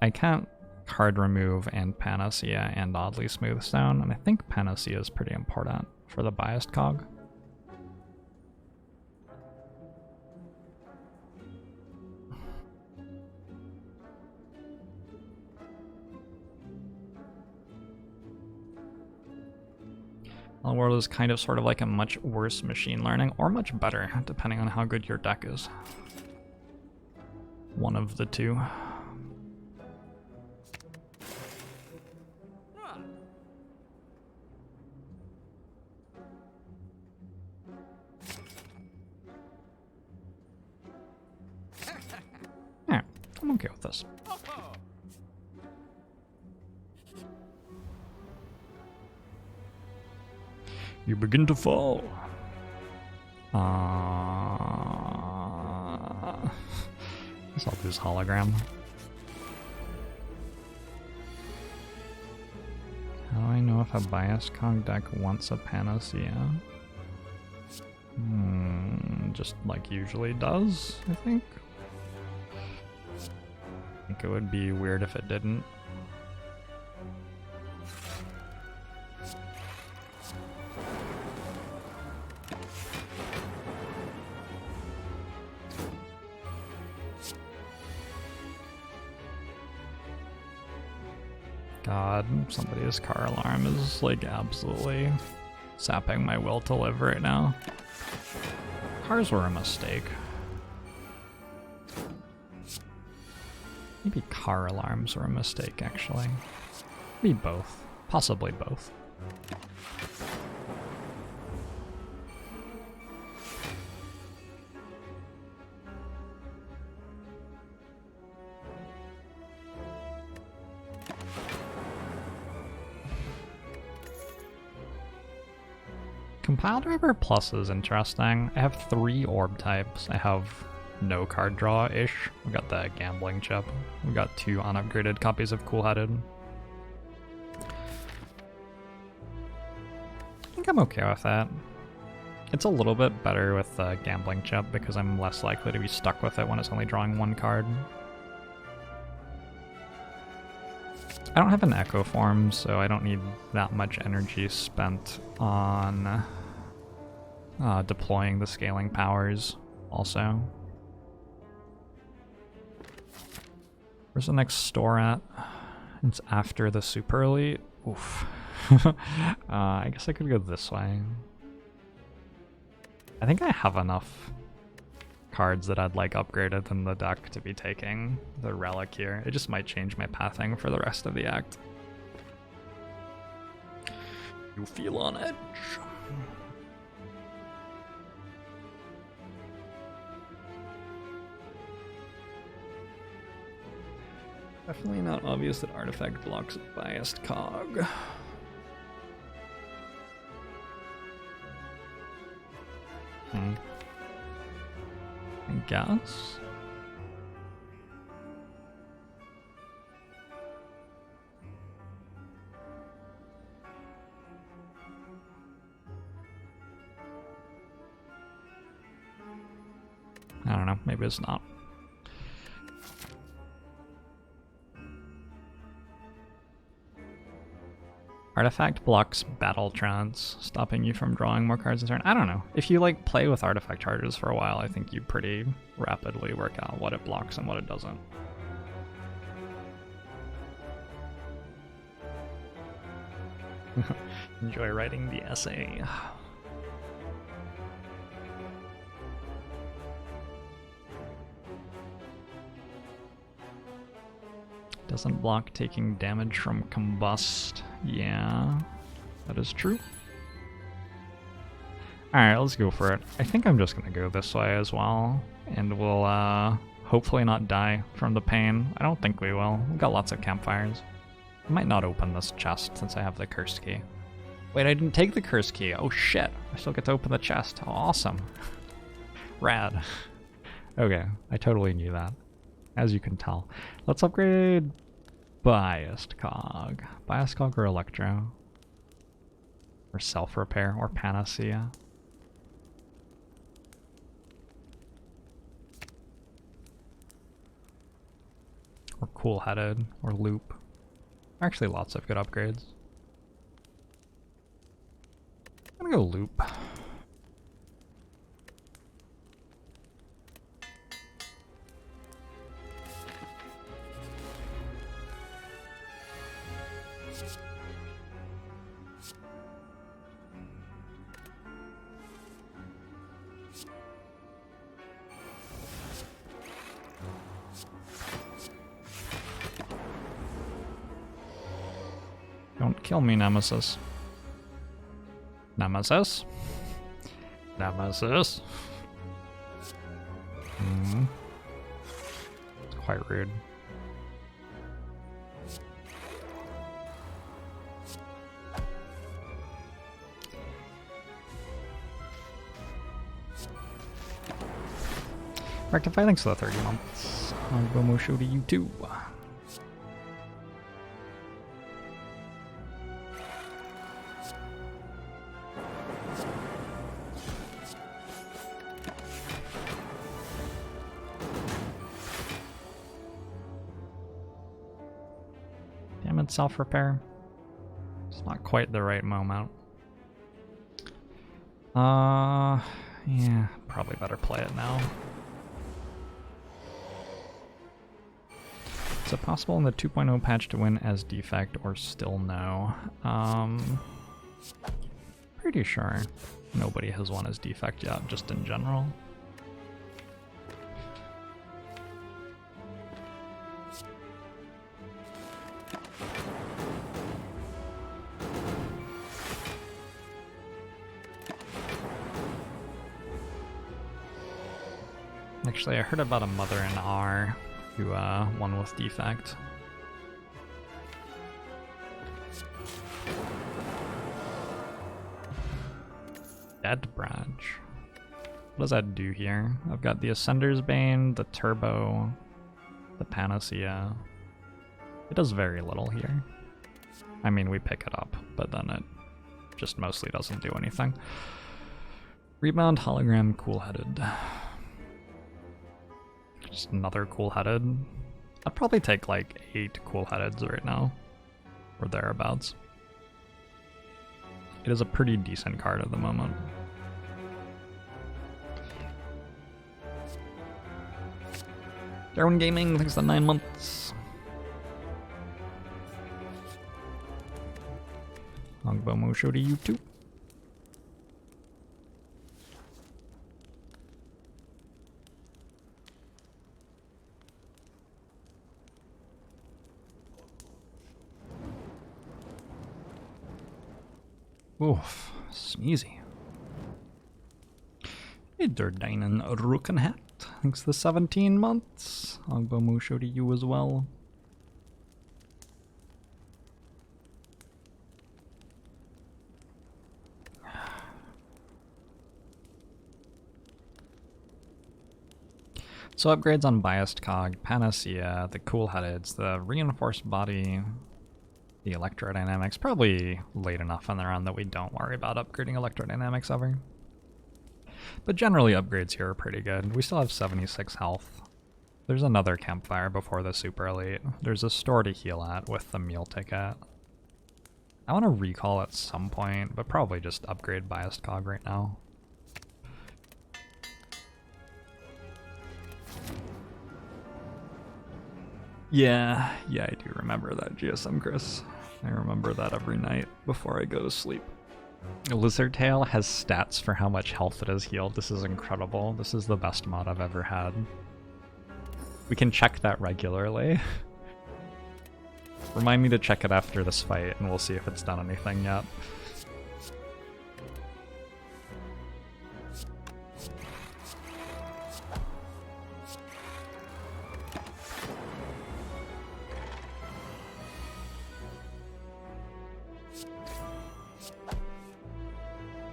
[SPEAKER 1] I can't card remove and Panacea and Oddly Smooth Stone, and I think Panacea is pretty important for the biased cog. The world is kind of sort of like a much worse machine learning, or much better, depending on how good your deck is. One of the two. Yeah, I'm okay with this. You begin to fall. Guess I'll lose hologram. How do I know if a biased cog deck wants a Panacea? Just like usually does, I think. I think it would be weird if it didn't. God, somebody's car alarm is like absolutely sapping my will to live right now. Cars were a mistake. Maybe car alarms were a mistake, actually. Maybe both. Possibly both. Compile Driver Plus is interesting. I have 3 orb types. I have no card draw-ish. We got the gambling chip. We got 2 unupgraded copies of Cool-Headed. I think I'm okay with that. It's a little bit better with the gambling chip because I'm less likely to be stuck with it when it's only drawing 1 card. I don't have an Echo form, so I don't need that much energy spent on deploying the scaling powers also. Where's the next store at? It's after the Super Elite. Oof. I guess I could go this way. I think I have enough cards that I'd like upgraded in the deck to be taking the Relic here. It just might change my pathing for the rest of the act. You feel on edge. Definitely not obvious that Artifact blocks a biased cog. I guess. I don't know, maybe it's not. Artifact blocks battle trance, stopping you from drawing more cards in turn. I don't know. If you like play with artifact charges for a while, I think you pretty rapidly work out what it blocks and what it doesn't. Enjoy writing the essay. Doesn't block taking damage from combust. Yeah, that is true. Alright, let's go for it. I think I'm just gonna go this way as well. And we'll hopefully not die from the pain. I don't think we will. We've got lots of campfires. I might not open this chest since I have the cursed key. Wait, I didn't take the cursed key. Oh shit, I still get to open the chest. Oh, awesome. Rad. Okay, I totally knew that. As you can tell. Let's upgrade biased cog. Biased cog or electro. Or self-repair or panacea. Or cool-headed or loop. Actually lots of good upgrades. I'm gonna go loop. Don't kill me, Nemesis. Nemesis? Nemesis? It's quite rude. Rectify, thanks for the 30 months. I'll go more show to you too. Damn it, self-repair. It's not quite the right moment. Yeah, probably better play it now. Is it possible in the 2.0 patch to win as Defect or still no? Pretty sure nobody has won as Defect yet, just in general. Actually, I heard about a mother in R who won with Defect. Dead Branch. What does that do here? I've got the Ascender's Bane, the Turbo, the Panacea. It does very little here. I mean, we pick it up, but then it just mostly doesn't do anything. Rebound, Hologram, Cool-Headed. Just another Cool-Headed. I'd probably take like 8 Cool-Headeds right now, or thereabouts. It is a pretty decent card at the moment. Darwin Gaming, thanks for the 9 months. Longbow Musho to you too. Oof, sneezy. Hey, Durdainen Rukenhat. Thanks for the 17 months. Longbow Musho to you as well. So upgrades on Biased Cog, Panacea, the Cool-Headeds, the Reinforced Body, the Electrodynamics, probably late enough in the round that we don't worry about upgrading Electrodynamics ever. But generally upgrades here are pretty good. We still have 76 health. There's another campfire before the Super Elite. There's a store to heal at with the meal ticket. I want to recall at some point, but probably just upgrade Biased Cog right now. Yeah, I do remember that GSM, Chris. I remember that every night before I go to sleep. Lizard Tail has stats for how much health it has healed. This is incredible. This is the best mod I've ever had. We can check that regularly. Remind me to check it after this fight, and we'll see if it's done anything yet.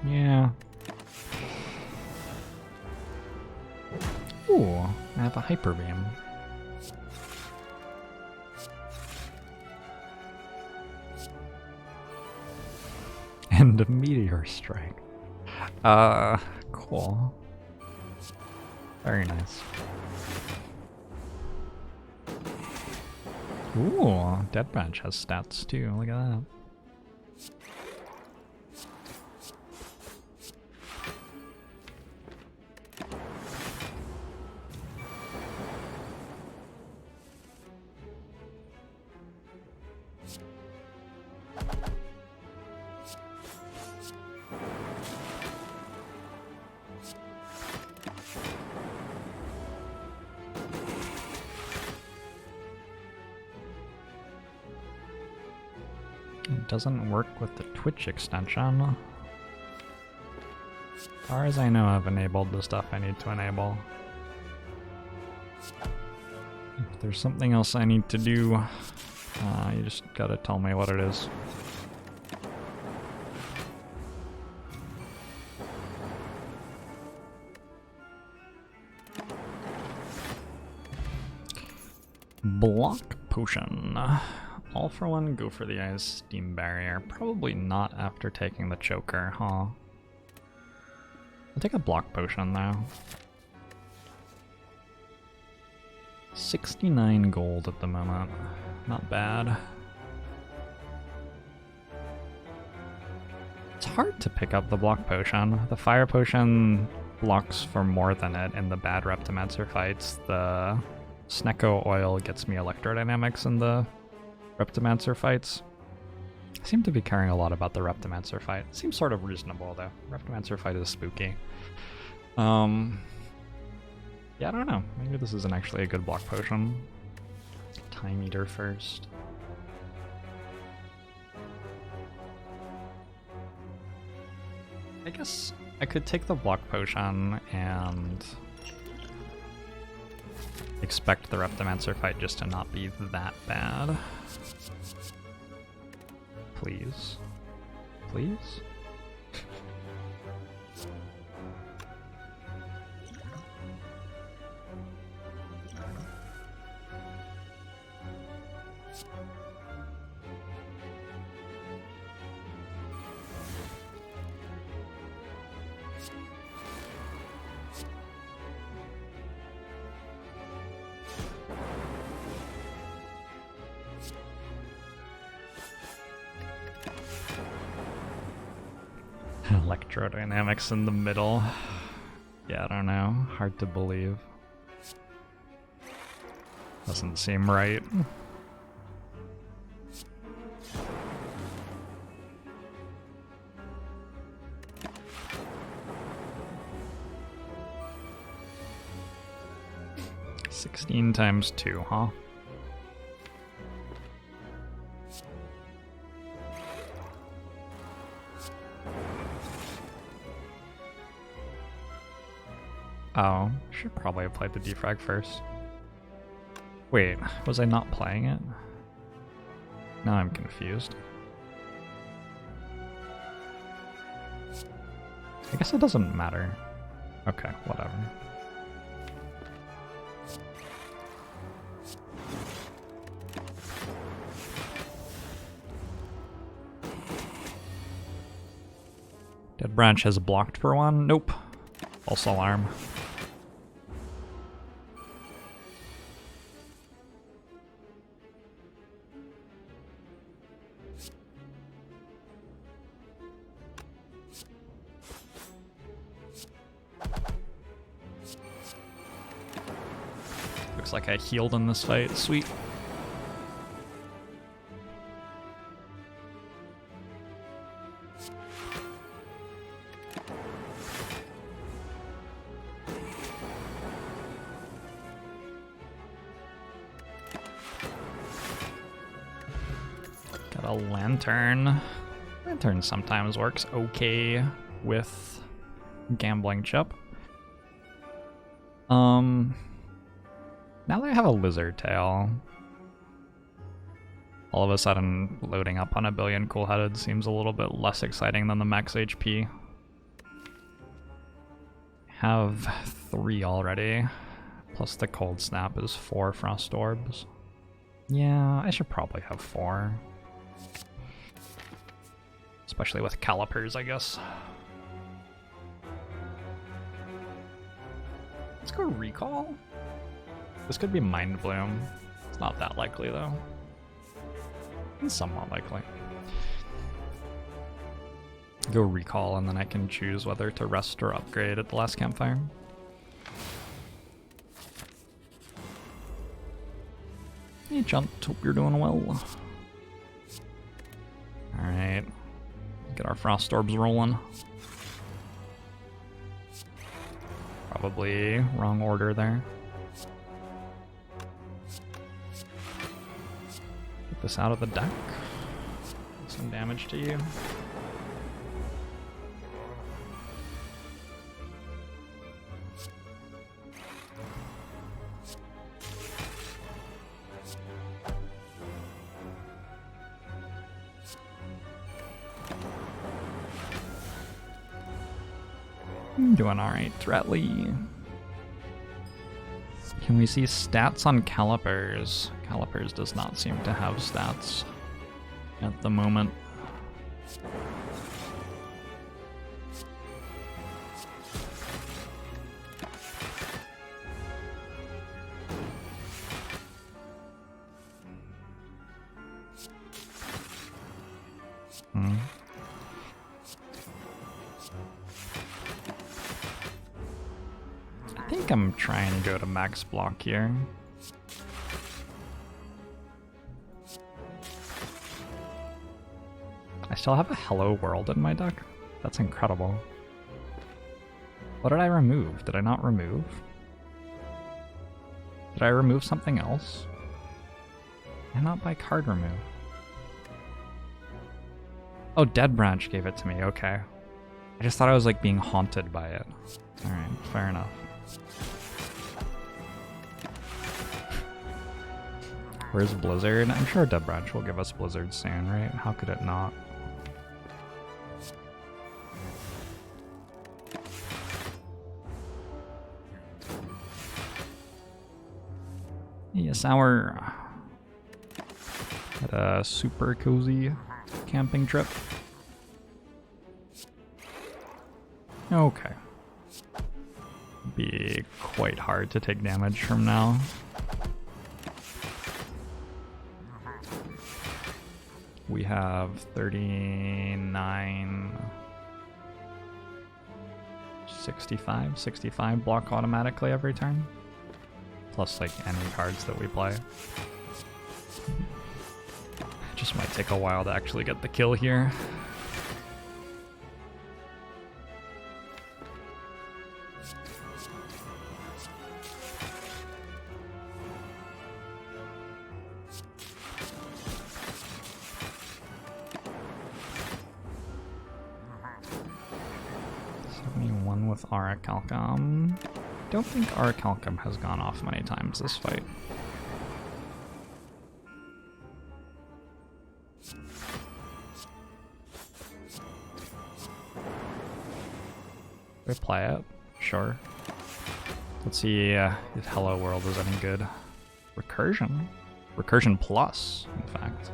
[SPEAKER 1] Yeah. Ooh, I have a Hyper Beam. And a Meteor Strike. Cool. Very nice. Ooh, Dead Branch has stats too, look at that. It doesn't work with the Twitch extension. As far as I know, I've enabled the stuff I need to enable. If there's something else I need to do, you just gotta tell me what it is. Block Potion. All for one, go for the Ice Steam Barrier. Probably not after taking the Choker, huh? I'll take a Block Potion though. 69 gold at the moment. Not bad. It's hard to pick up the Block Potion. The Fire Potion blocks for more than it in the bad Reptimancer fights. The Snecko Oil gets me Electrodynamics in the Reptimancer fights. I seem to be caring a lot about the Reptimancer fight. Seems sort of reasonable though. Reptimancer fight is spooky. Yeah, I don't know. Maybe this isn't actually a good block potion. Time Eater first. I guess I could take the block potion and expect the Reptimancer fight just to not be that bad. Please. Please? Electrodynamics in the middle. Yeah, I don't know. Hard to believe. Doesn't seem right. 16 times 2, huh? Oh, should probably have played the defrag first. Wait, was I not playing it? Now I'm confused. I guess it doesn't matter. Okay, whatever. Dead branch has blocked for one. Nope. False alarm. Looks like I healed in this fight. Sweet. Got a lantern. Lantern sometimes works okay with gambling chip. Now that I have a lizard tail, all of a sudden loading up on a billion cool-headed seems a little bit less exciting than the max HP. Have 3 already, plus the cold snap is 4 frost orbs. Yeah, I should probably have 4. Especially with calipers, I guess. Let's go recall. This could be Mind Bloom. It's not that likely though. It's somewhat likely. Go recall and then I can choose whether to rest or upgrade at the last campfire. Hey Chunt, hope you're doing well. Alright. Get our frost orbs rolling. Probably wrong order there. Get this out of the deck. Some damage to you. I'm doing alright, Threatly. Can we see stats on calipers? Calipers does not seem to have stats at the moment. I think I'm trying to go to max block here. I still have a Hello World in my deck? That's incredible. What did I remove? Did I not remove? Did I remove something else? Did I not buy card remove? Oh, Dead Branch gave it to me, okay. I just thought I was like being haunted by it. Alright, fair enough. Where's Blizzard? I'm sure Dead Branch will give us Blizzard soon, right? How could it not? Yes, our had a super cozy camping trip. Okay. Be quite hard to take damage from now. We have 39, 65 block automatically every turn. Plus like any cards that we play. It just might take a while to actually get the kill here. with Orichalcum. Don't think Orichalcum has gone off many times this fight. We play it? Sure. Let's see if Hello World is any good. Recursion? Recursion Plus, in fact.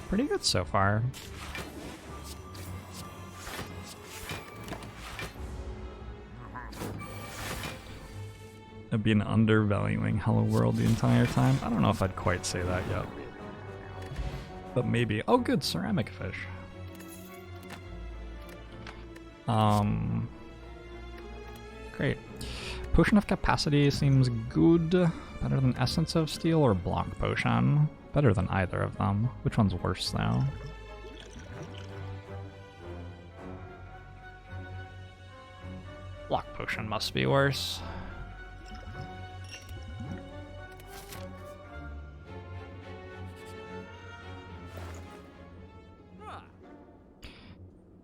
[SPEAKER 1] Pretty good so far. I've been undervaluing Hello World the entire time. I don't know if I'd quite say that yet. But maybe. Oh good, ceramic fish. Great. Potion of Capacity seems good. Better than Essence of Steel or Block Potion. Better than either of them. Which one's worse though? Block Potion must be worse.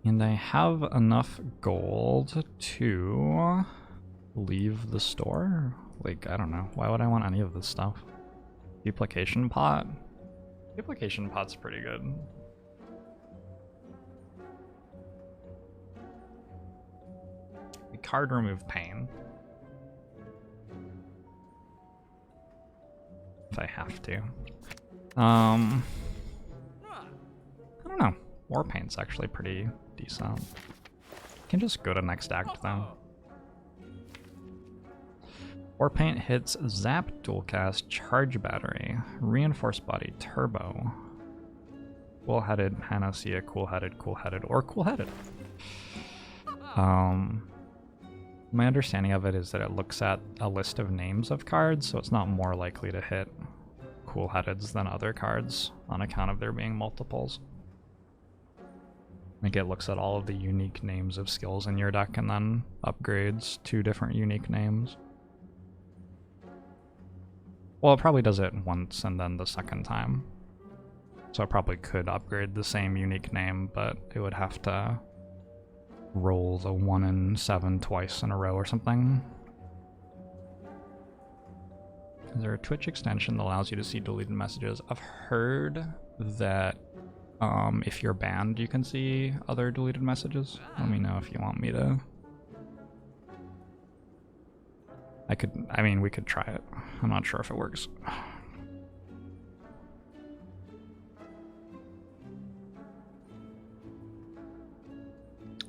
[SPEAKER 1] And I have enough gold to leave the store? Like, I don't know. Why would I want any of this stuff? Duplication pot? Duplication pot's pretty good. Card remove pain. If I have to. I don't know. War paint's actually pretty decent. Can just go to next act though. War paint hits zap, dualcast, charge battery, reinforced body, turbo, cool-headed, panacea, cool-headed, or cool-headed. My understanding of it is that it looks at a list of names of cards, so it's not more likely to hit cool-headeds than other cards on account of there being multiples. I think it looks at all of the unique names of skills in your deck and then upgrades 2 different unique names. Well, it probably does it once and then the second time. So it probably could upgrade the same unique name, but it would have to roll the 1 in 7 twice in a row or something. Is there a Twitch extension that allows you to see deleted messages? I've heard that if you're banned, you can see other deleted messages. Let me know if you want me to. I mean, we could try it. I'm not sure if it works.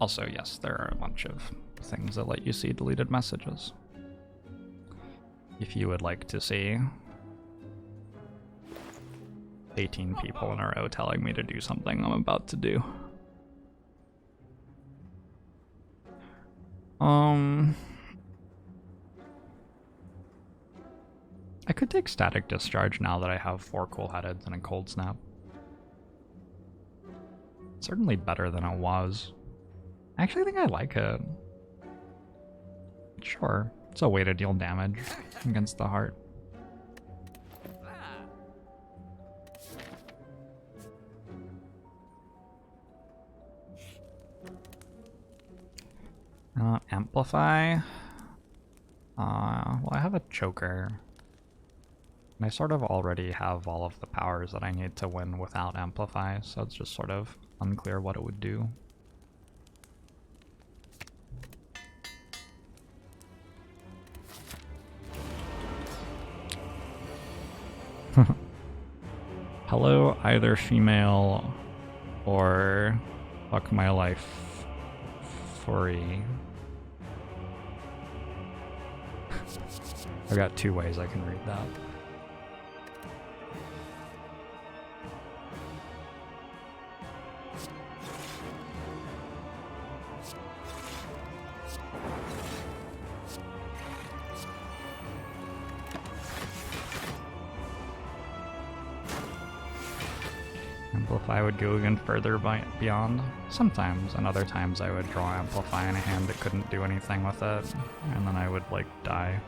[SPEAKER 1] Also, yes, there are a bunch of things that let you see deleted messages. If you would like to see 18 people in a row telling me to do something I'm about to do. I could take Static Discharge now that I have 4 cool-headeds and a Cold Snap. It's certainly better than it was. I actually think I like it. Sure, it's a way to deal damage against the heart. Amplify. Well, I have a choker. And I sort of already have all of the powers that I need to win without Amplify, so it's just sort of unclear what it would do. Hello, either female or fuck my life free. I've got 2 ways I can read that. Amplify would go even further beyond. Sometimes, and other times I would draw Amplify in a hand that couldn't do anything with it, and then I would, like, die.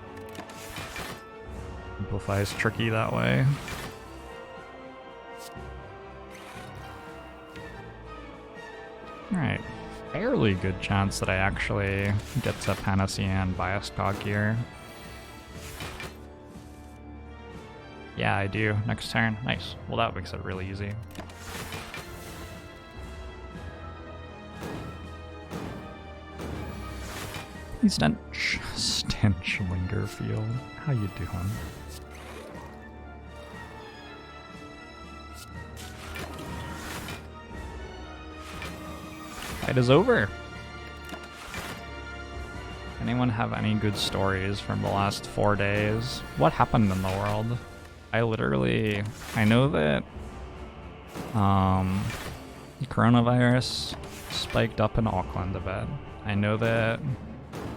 [SPEAKER 1] Amplify is tricky that way. Alright, fairly good chance that I actually get to Panacea and Bias Cog here. Yeah, I do. Next turn. Nice. Well, that makes it really easy. Stench Lingerfield. How you doing? Fight is over. Anyone have any good stories from the last 4 days? What happened in the world? I know that coronavirus spiked up in Auckland a bit. I know that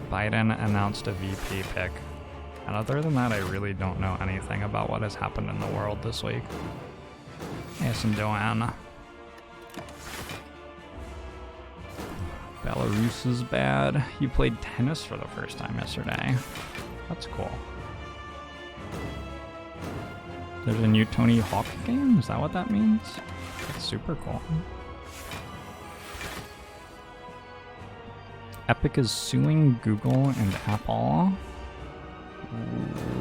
[SPEAKER 1] Biden announced a VP pick. And other than that, I really don't know anything about what has happened in the world this week. Yes, and Doan. Belarus is bad. You played tennis for the first time yesterday. That's cool. There's a new Tony Hawk game? Is that what that means? That's super cool. Epic is suing Google and Apple.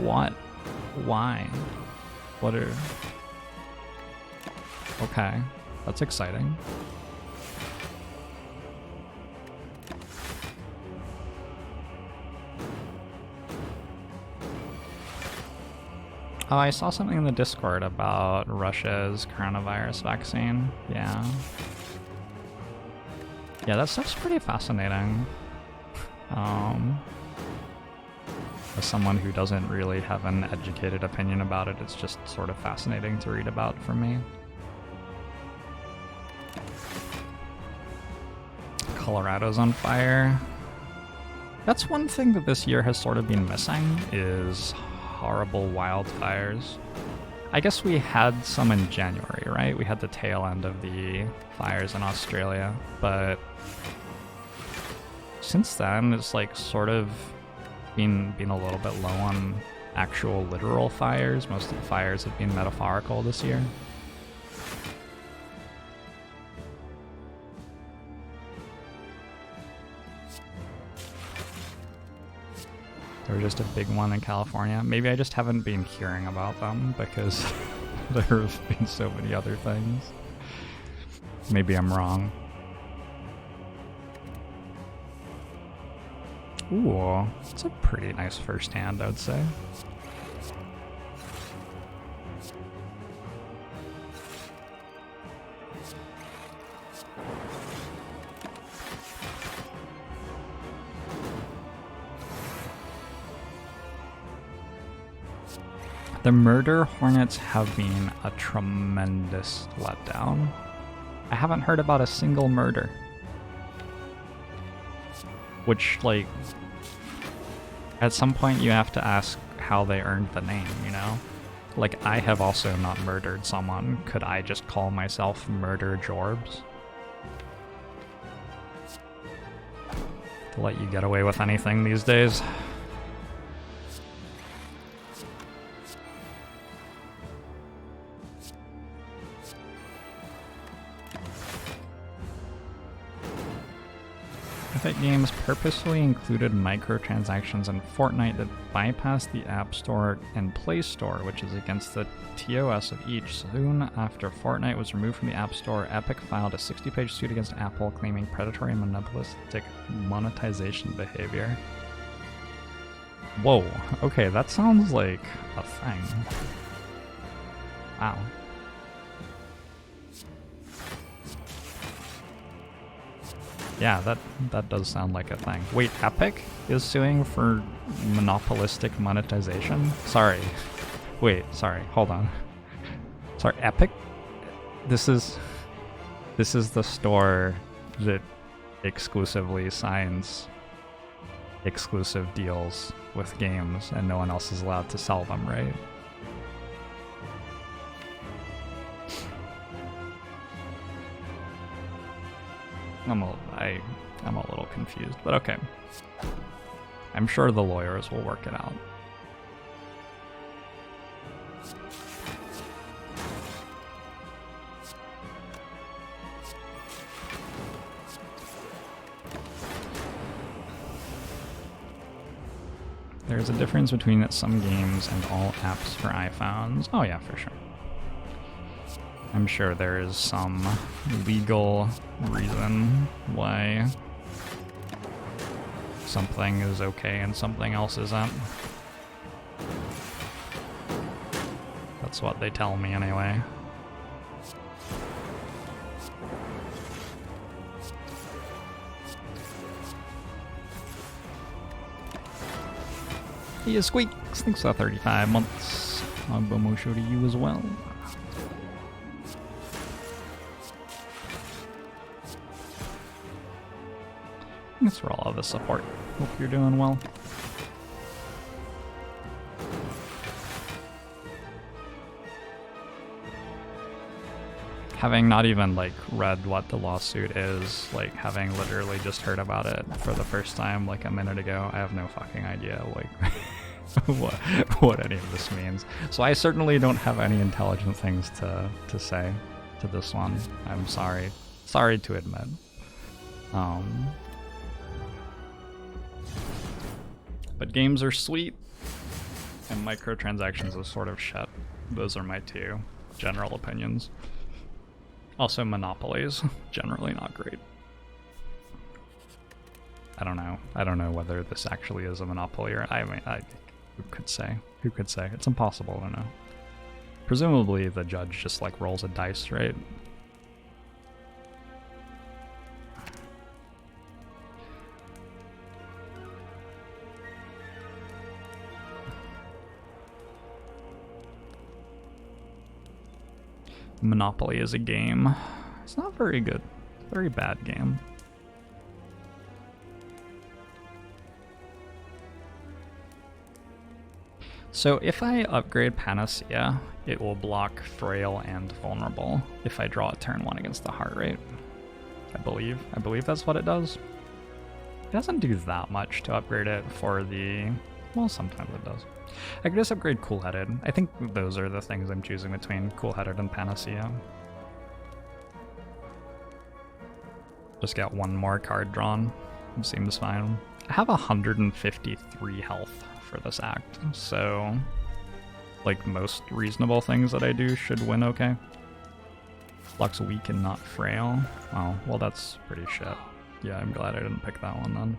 [SPEAKER 1] What? Why? What are... Okay, that's exciting. Oh, I saw something in the Discord about Russia's coronavirus vaccine. Yeah. Yeah, that stuff's pretty fascinating. As someone who doesn't really have an educated opinion about it, it's just sort of fascinating to read about for me. Colorado's on fire. That's one thing that this year has sort of been missing, is horrible wildfires. I guess we had some in January, right? We had the tail end of the fires in Australia, but since then it's like sort of been a little bit low on actual literal fires. Most of the fires have been metaphorical this year. There was just a big one in California. Maybe I just haven't been hearing about them because there have been so many other things. Maybe I'm wrong. Ooh, it's a pretty nice first hand, I'd say. The Murder Hornets have been a tremendous letdown. I haven't heard about a single murder. Which, like, at some point you have to ask how they earned the name, you know? Like, I have also not murdered someone. Could I just call myself Murder Jorbs? To let you get away with anything these days. Epic Games purposefully included microtransactions in Fortnite that bypass the App Store and Play Store, which is against the TOS of each. Soon after Fortnite was removed from the App Store, Epic filed a 60-page suit against Apple claiming predatory and monopolistic monetization behavior. Whoa, okay, that sounds like a thing. Wow. Yeah, that does sound like a thing. Wait, Epic is suing for monopolistic monetization? Sorry. Wait, sorry, hold on. Sorry, Epic? This is the store that exclusively signs exclusive deals with games and no one else is allowed to sell them, right? I'm a little confused, but okay. I'm sure the lawyers will work it out. There's a difference between some games and all apps for iPhones. Oh yeah, for sure. I'm sure there is some legal reason why something is okay and something else isn't. That's what they tell me anyway. Yeah, Squeaks, thanks for 35 months. Bomo show to you as well. Thanks for all of the support. Hope you're doing well. Having not even like read what the lawsuit is, like having literally just heard about it for the first time like a minute ago, I have no fucking idea like what any of this means. So I certainly don't have any intelligent things to say to this one. I'm sorry. Sorry to admit. But games are sweet, and microtransactions are sort of shit. Those are my two general opinions. Also, monopolies, generally not great. I don't know. I don't know whether this actually is a monopoly or I mean, who could say? Who could say? It's impossible to know. Presumably, the judge just like rolls a dice, right? Monopoly is a game. It's not very good. Very bad game. So if I upgrade Panacea, it will block Frail and Vulnerable if I draw a turn 1 against the heart rate. I believe that's what it does. It doesn't do that much to upgrade it for the... well, sometimes it does. I could just upgrade Cool-Headed. I think those are the things I'm choosing between Cool-Headed and Panacea. Just get one more card drawn. It seems fine. I have 153 health for this act, so like most reasonable things that I do should win okay. Luck's weak and not frail. Oh, well that's pretty shit. Yeah, I'm glad I didn't pick that one then.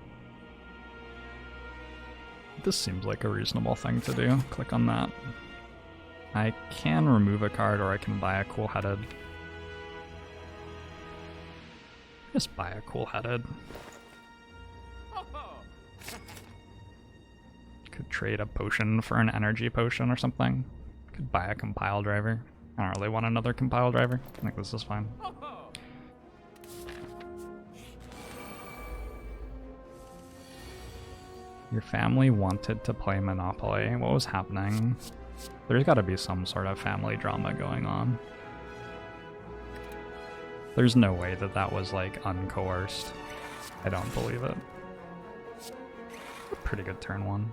[SPEAKER 1] This seems like a reasonable thing to do. Click on that. I can remove a card or I can buy a Cool-Headed. Just buy a Cool-Headed. Could trade a potion for an energy potion or something. Could buy a compile driver. I don't really want another compile driver. I think this is fine. Your family wanted to play Monopoly. What was happening? There's gotta be some sort of family drama going on. There's no way that that was like uncoerced. I don't believe it. A pretty good turn 1.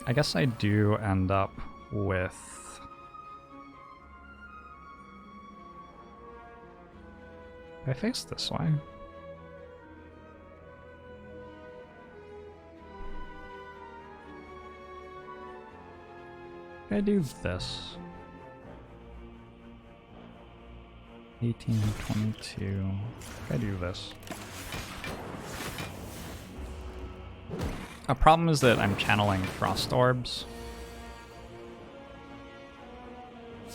[SPEAKER 1] I guess I do end up with... I face this way. I do this. 18, 22. I do this. A problem is that I'm channeling Frost Orbs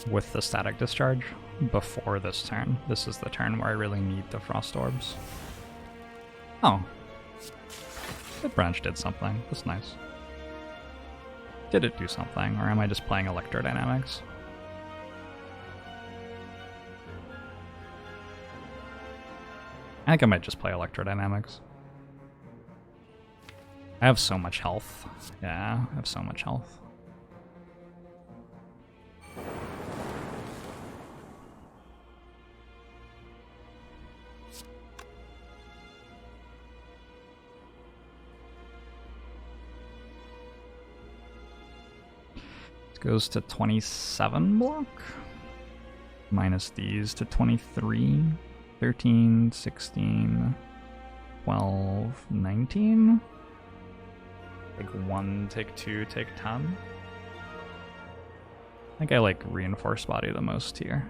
[SPEAKER 1] with the Static Discharge before this turn. This is the turn where I really need the Frost Orbs. Oh. That branch did something. That's nice. Did it do something, or am I just playing Electrodynamics? I think I might just play Electrodynamics. I have so much health. Yeah, I have so much health. Goes to 27 block. Minus these to 23, 13, 16, 12, 19. Take 1, take 2, take 10. I think I like reinforced body the most here.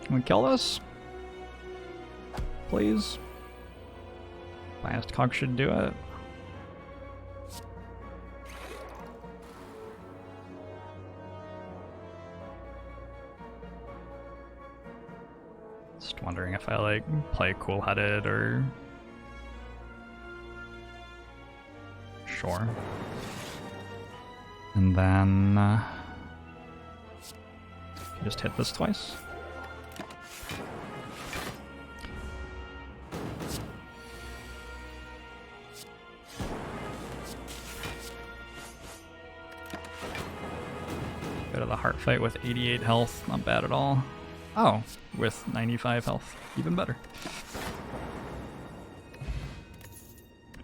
[SPEAKER 1] Can we kill this? Please? Biased Cog should do it. Just wondering if I like play cool-headed or... Sure. And then... just hit this twice. Go to the heart fight with 88 health, not bad at all. Oh, with 95 health, even better.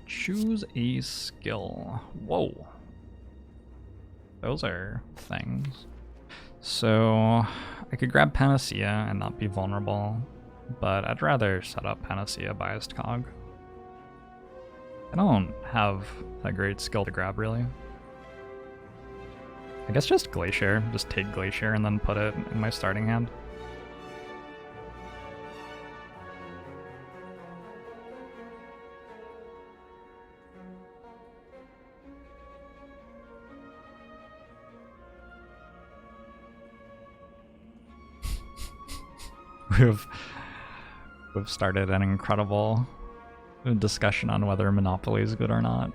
[SPEAKER 1] Choose a skill. Whoa. Those are things. So I could grab Panacea and not be vulnerable, but I'd rather set up Panacea Biased Cog. I don't have a great skill to grab, really. I guess just Glacier. Just take Glacier and then put it in my starting hand. We've started an incredible discussion on whether Monopoly is good or not.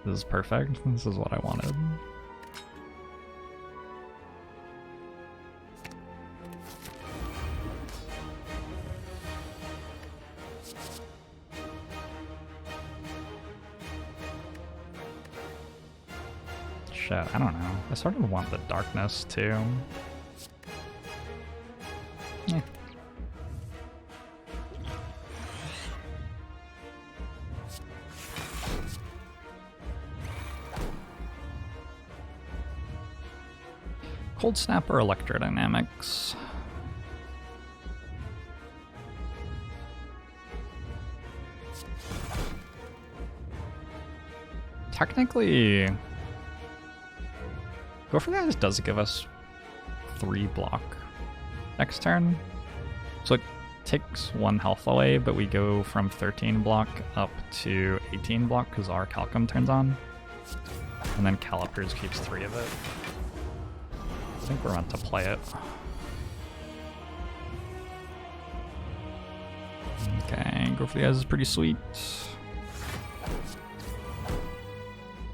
[SPEAKER 1] This is perfect. This is what I wanted. Shit, I don't know. I sort of want the darkness too. Yeah. Cold Snap or Electrodynamics? Technically, Go for the Eyes does give us 3 block next turn. So it takes 1 health away, but we go from 13 block up to 18 block because our Calcum turns on. And then Calipers keeps 3 of it. I think we're meant to play it. Okay, Go for the Eyes is pretty sweet.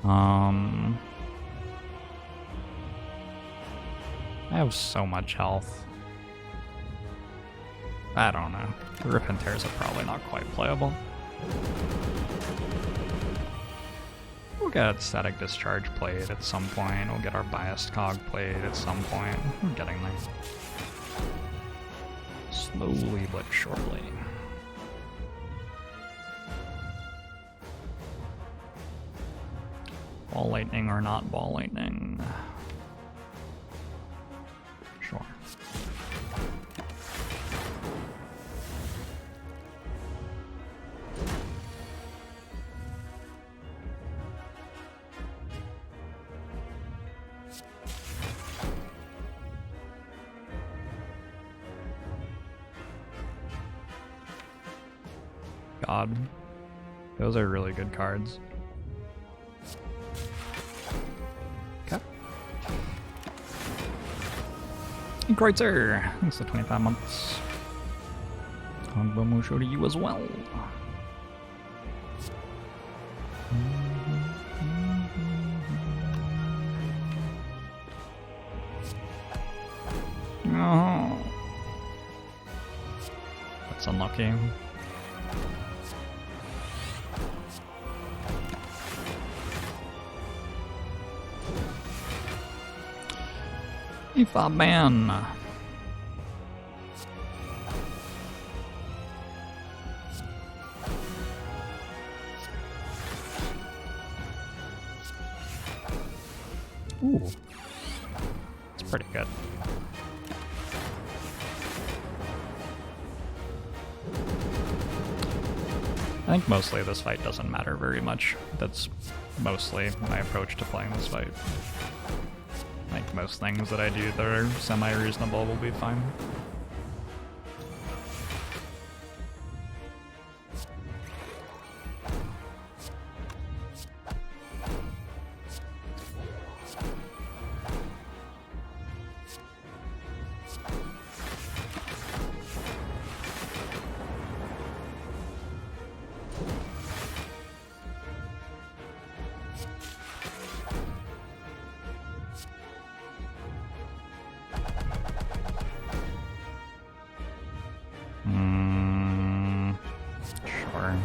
[SPEAKER 1] I have so much health. I don't know. The Rip and Tears are probably not quite playable. We'll get Static Discharge played at some point. We'll get our Biased Cog played at some point. We're getting there. Slowly but surely. Ball Lightning or not Ball Lightning? Sure. God, those are really good cards. Okay. Kreutzer, thanks for 25 months. Kongbom will show to you as well. Oh, that's unlucky. Aether Man. Ooh. It's pretty good. I think mostly this fight doesn't matter very much. That's mostly my approach to playing this fight. Like most things that I do that are semi-reasonable will be fine. Sure.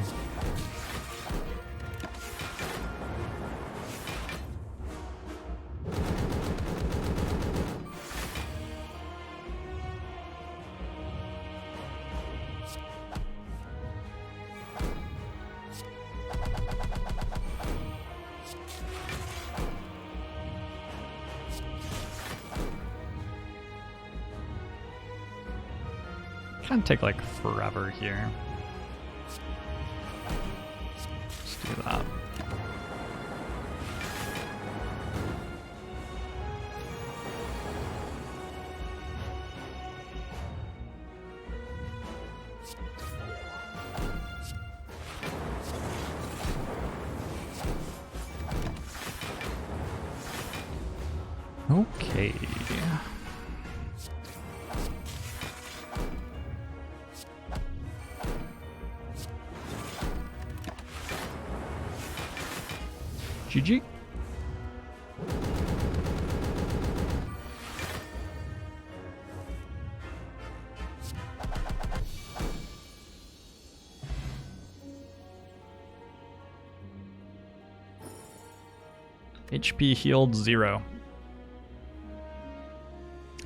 [SPEAKER 1] Can't take like forever here. Let's do that. Okay. GG. HP healed 0.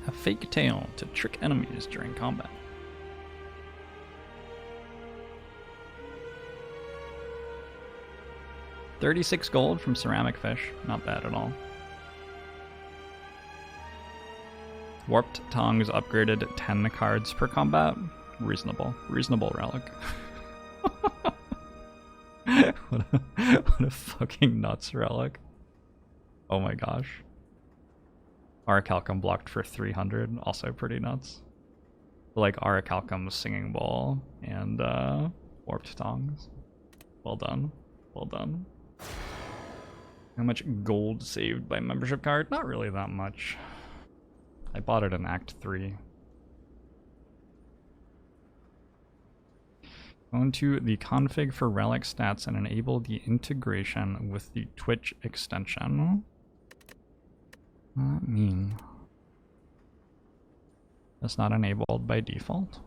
[SPEAKER 1] A fake tail to trick enemies during combat. $36 gold from ceramic fish, not bad at all. Warped tongs upgraded 10 cards per combat. Reasonable relic. what a fucking nuts relic. Oh my gosh. Aracalcum blocked for 300, also pretty nuts. Like Aracalcum's singing bowl and warped tongs. Well done. Well done. How much gold saved by membership card? Not really that much. I bought it in Act 3. Go into the config for relic stats and enable the integration with the Twitch extension. What does that mean? That's not enabled by default.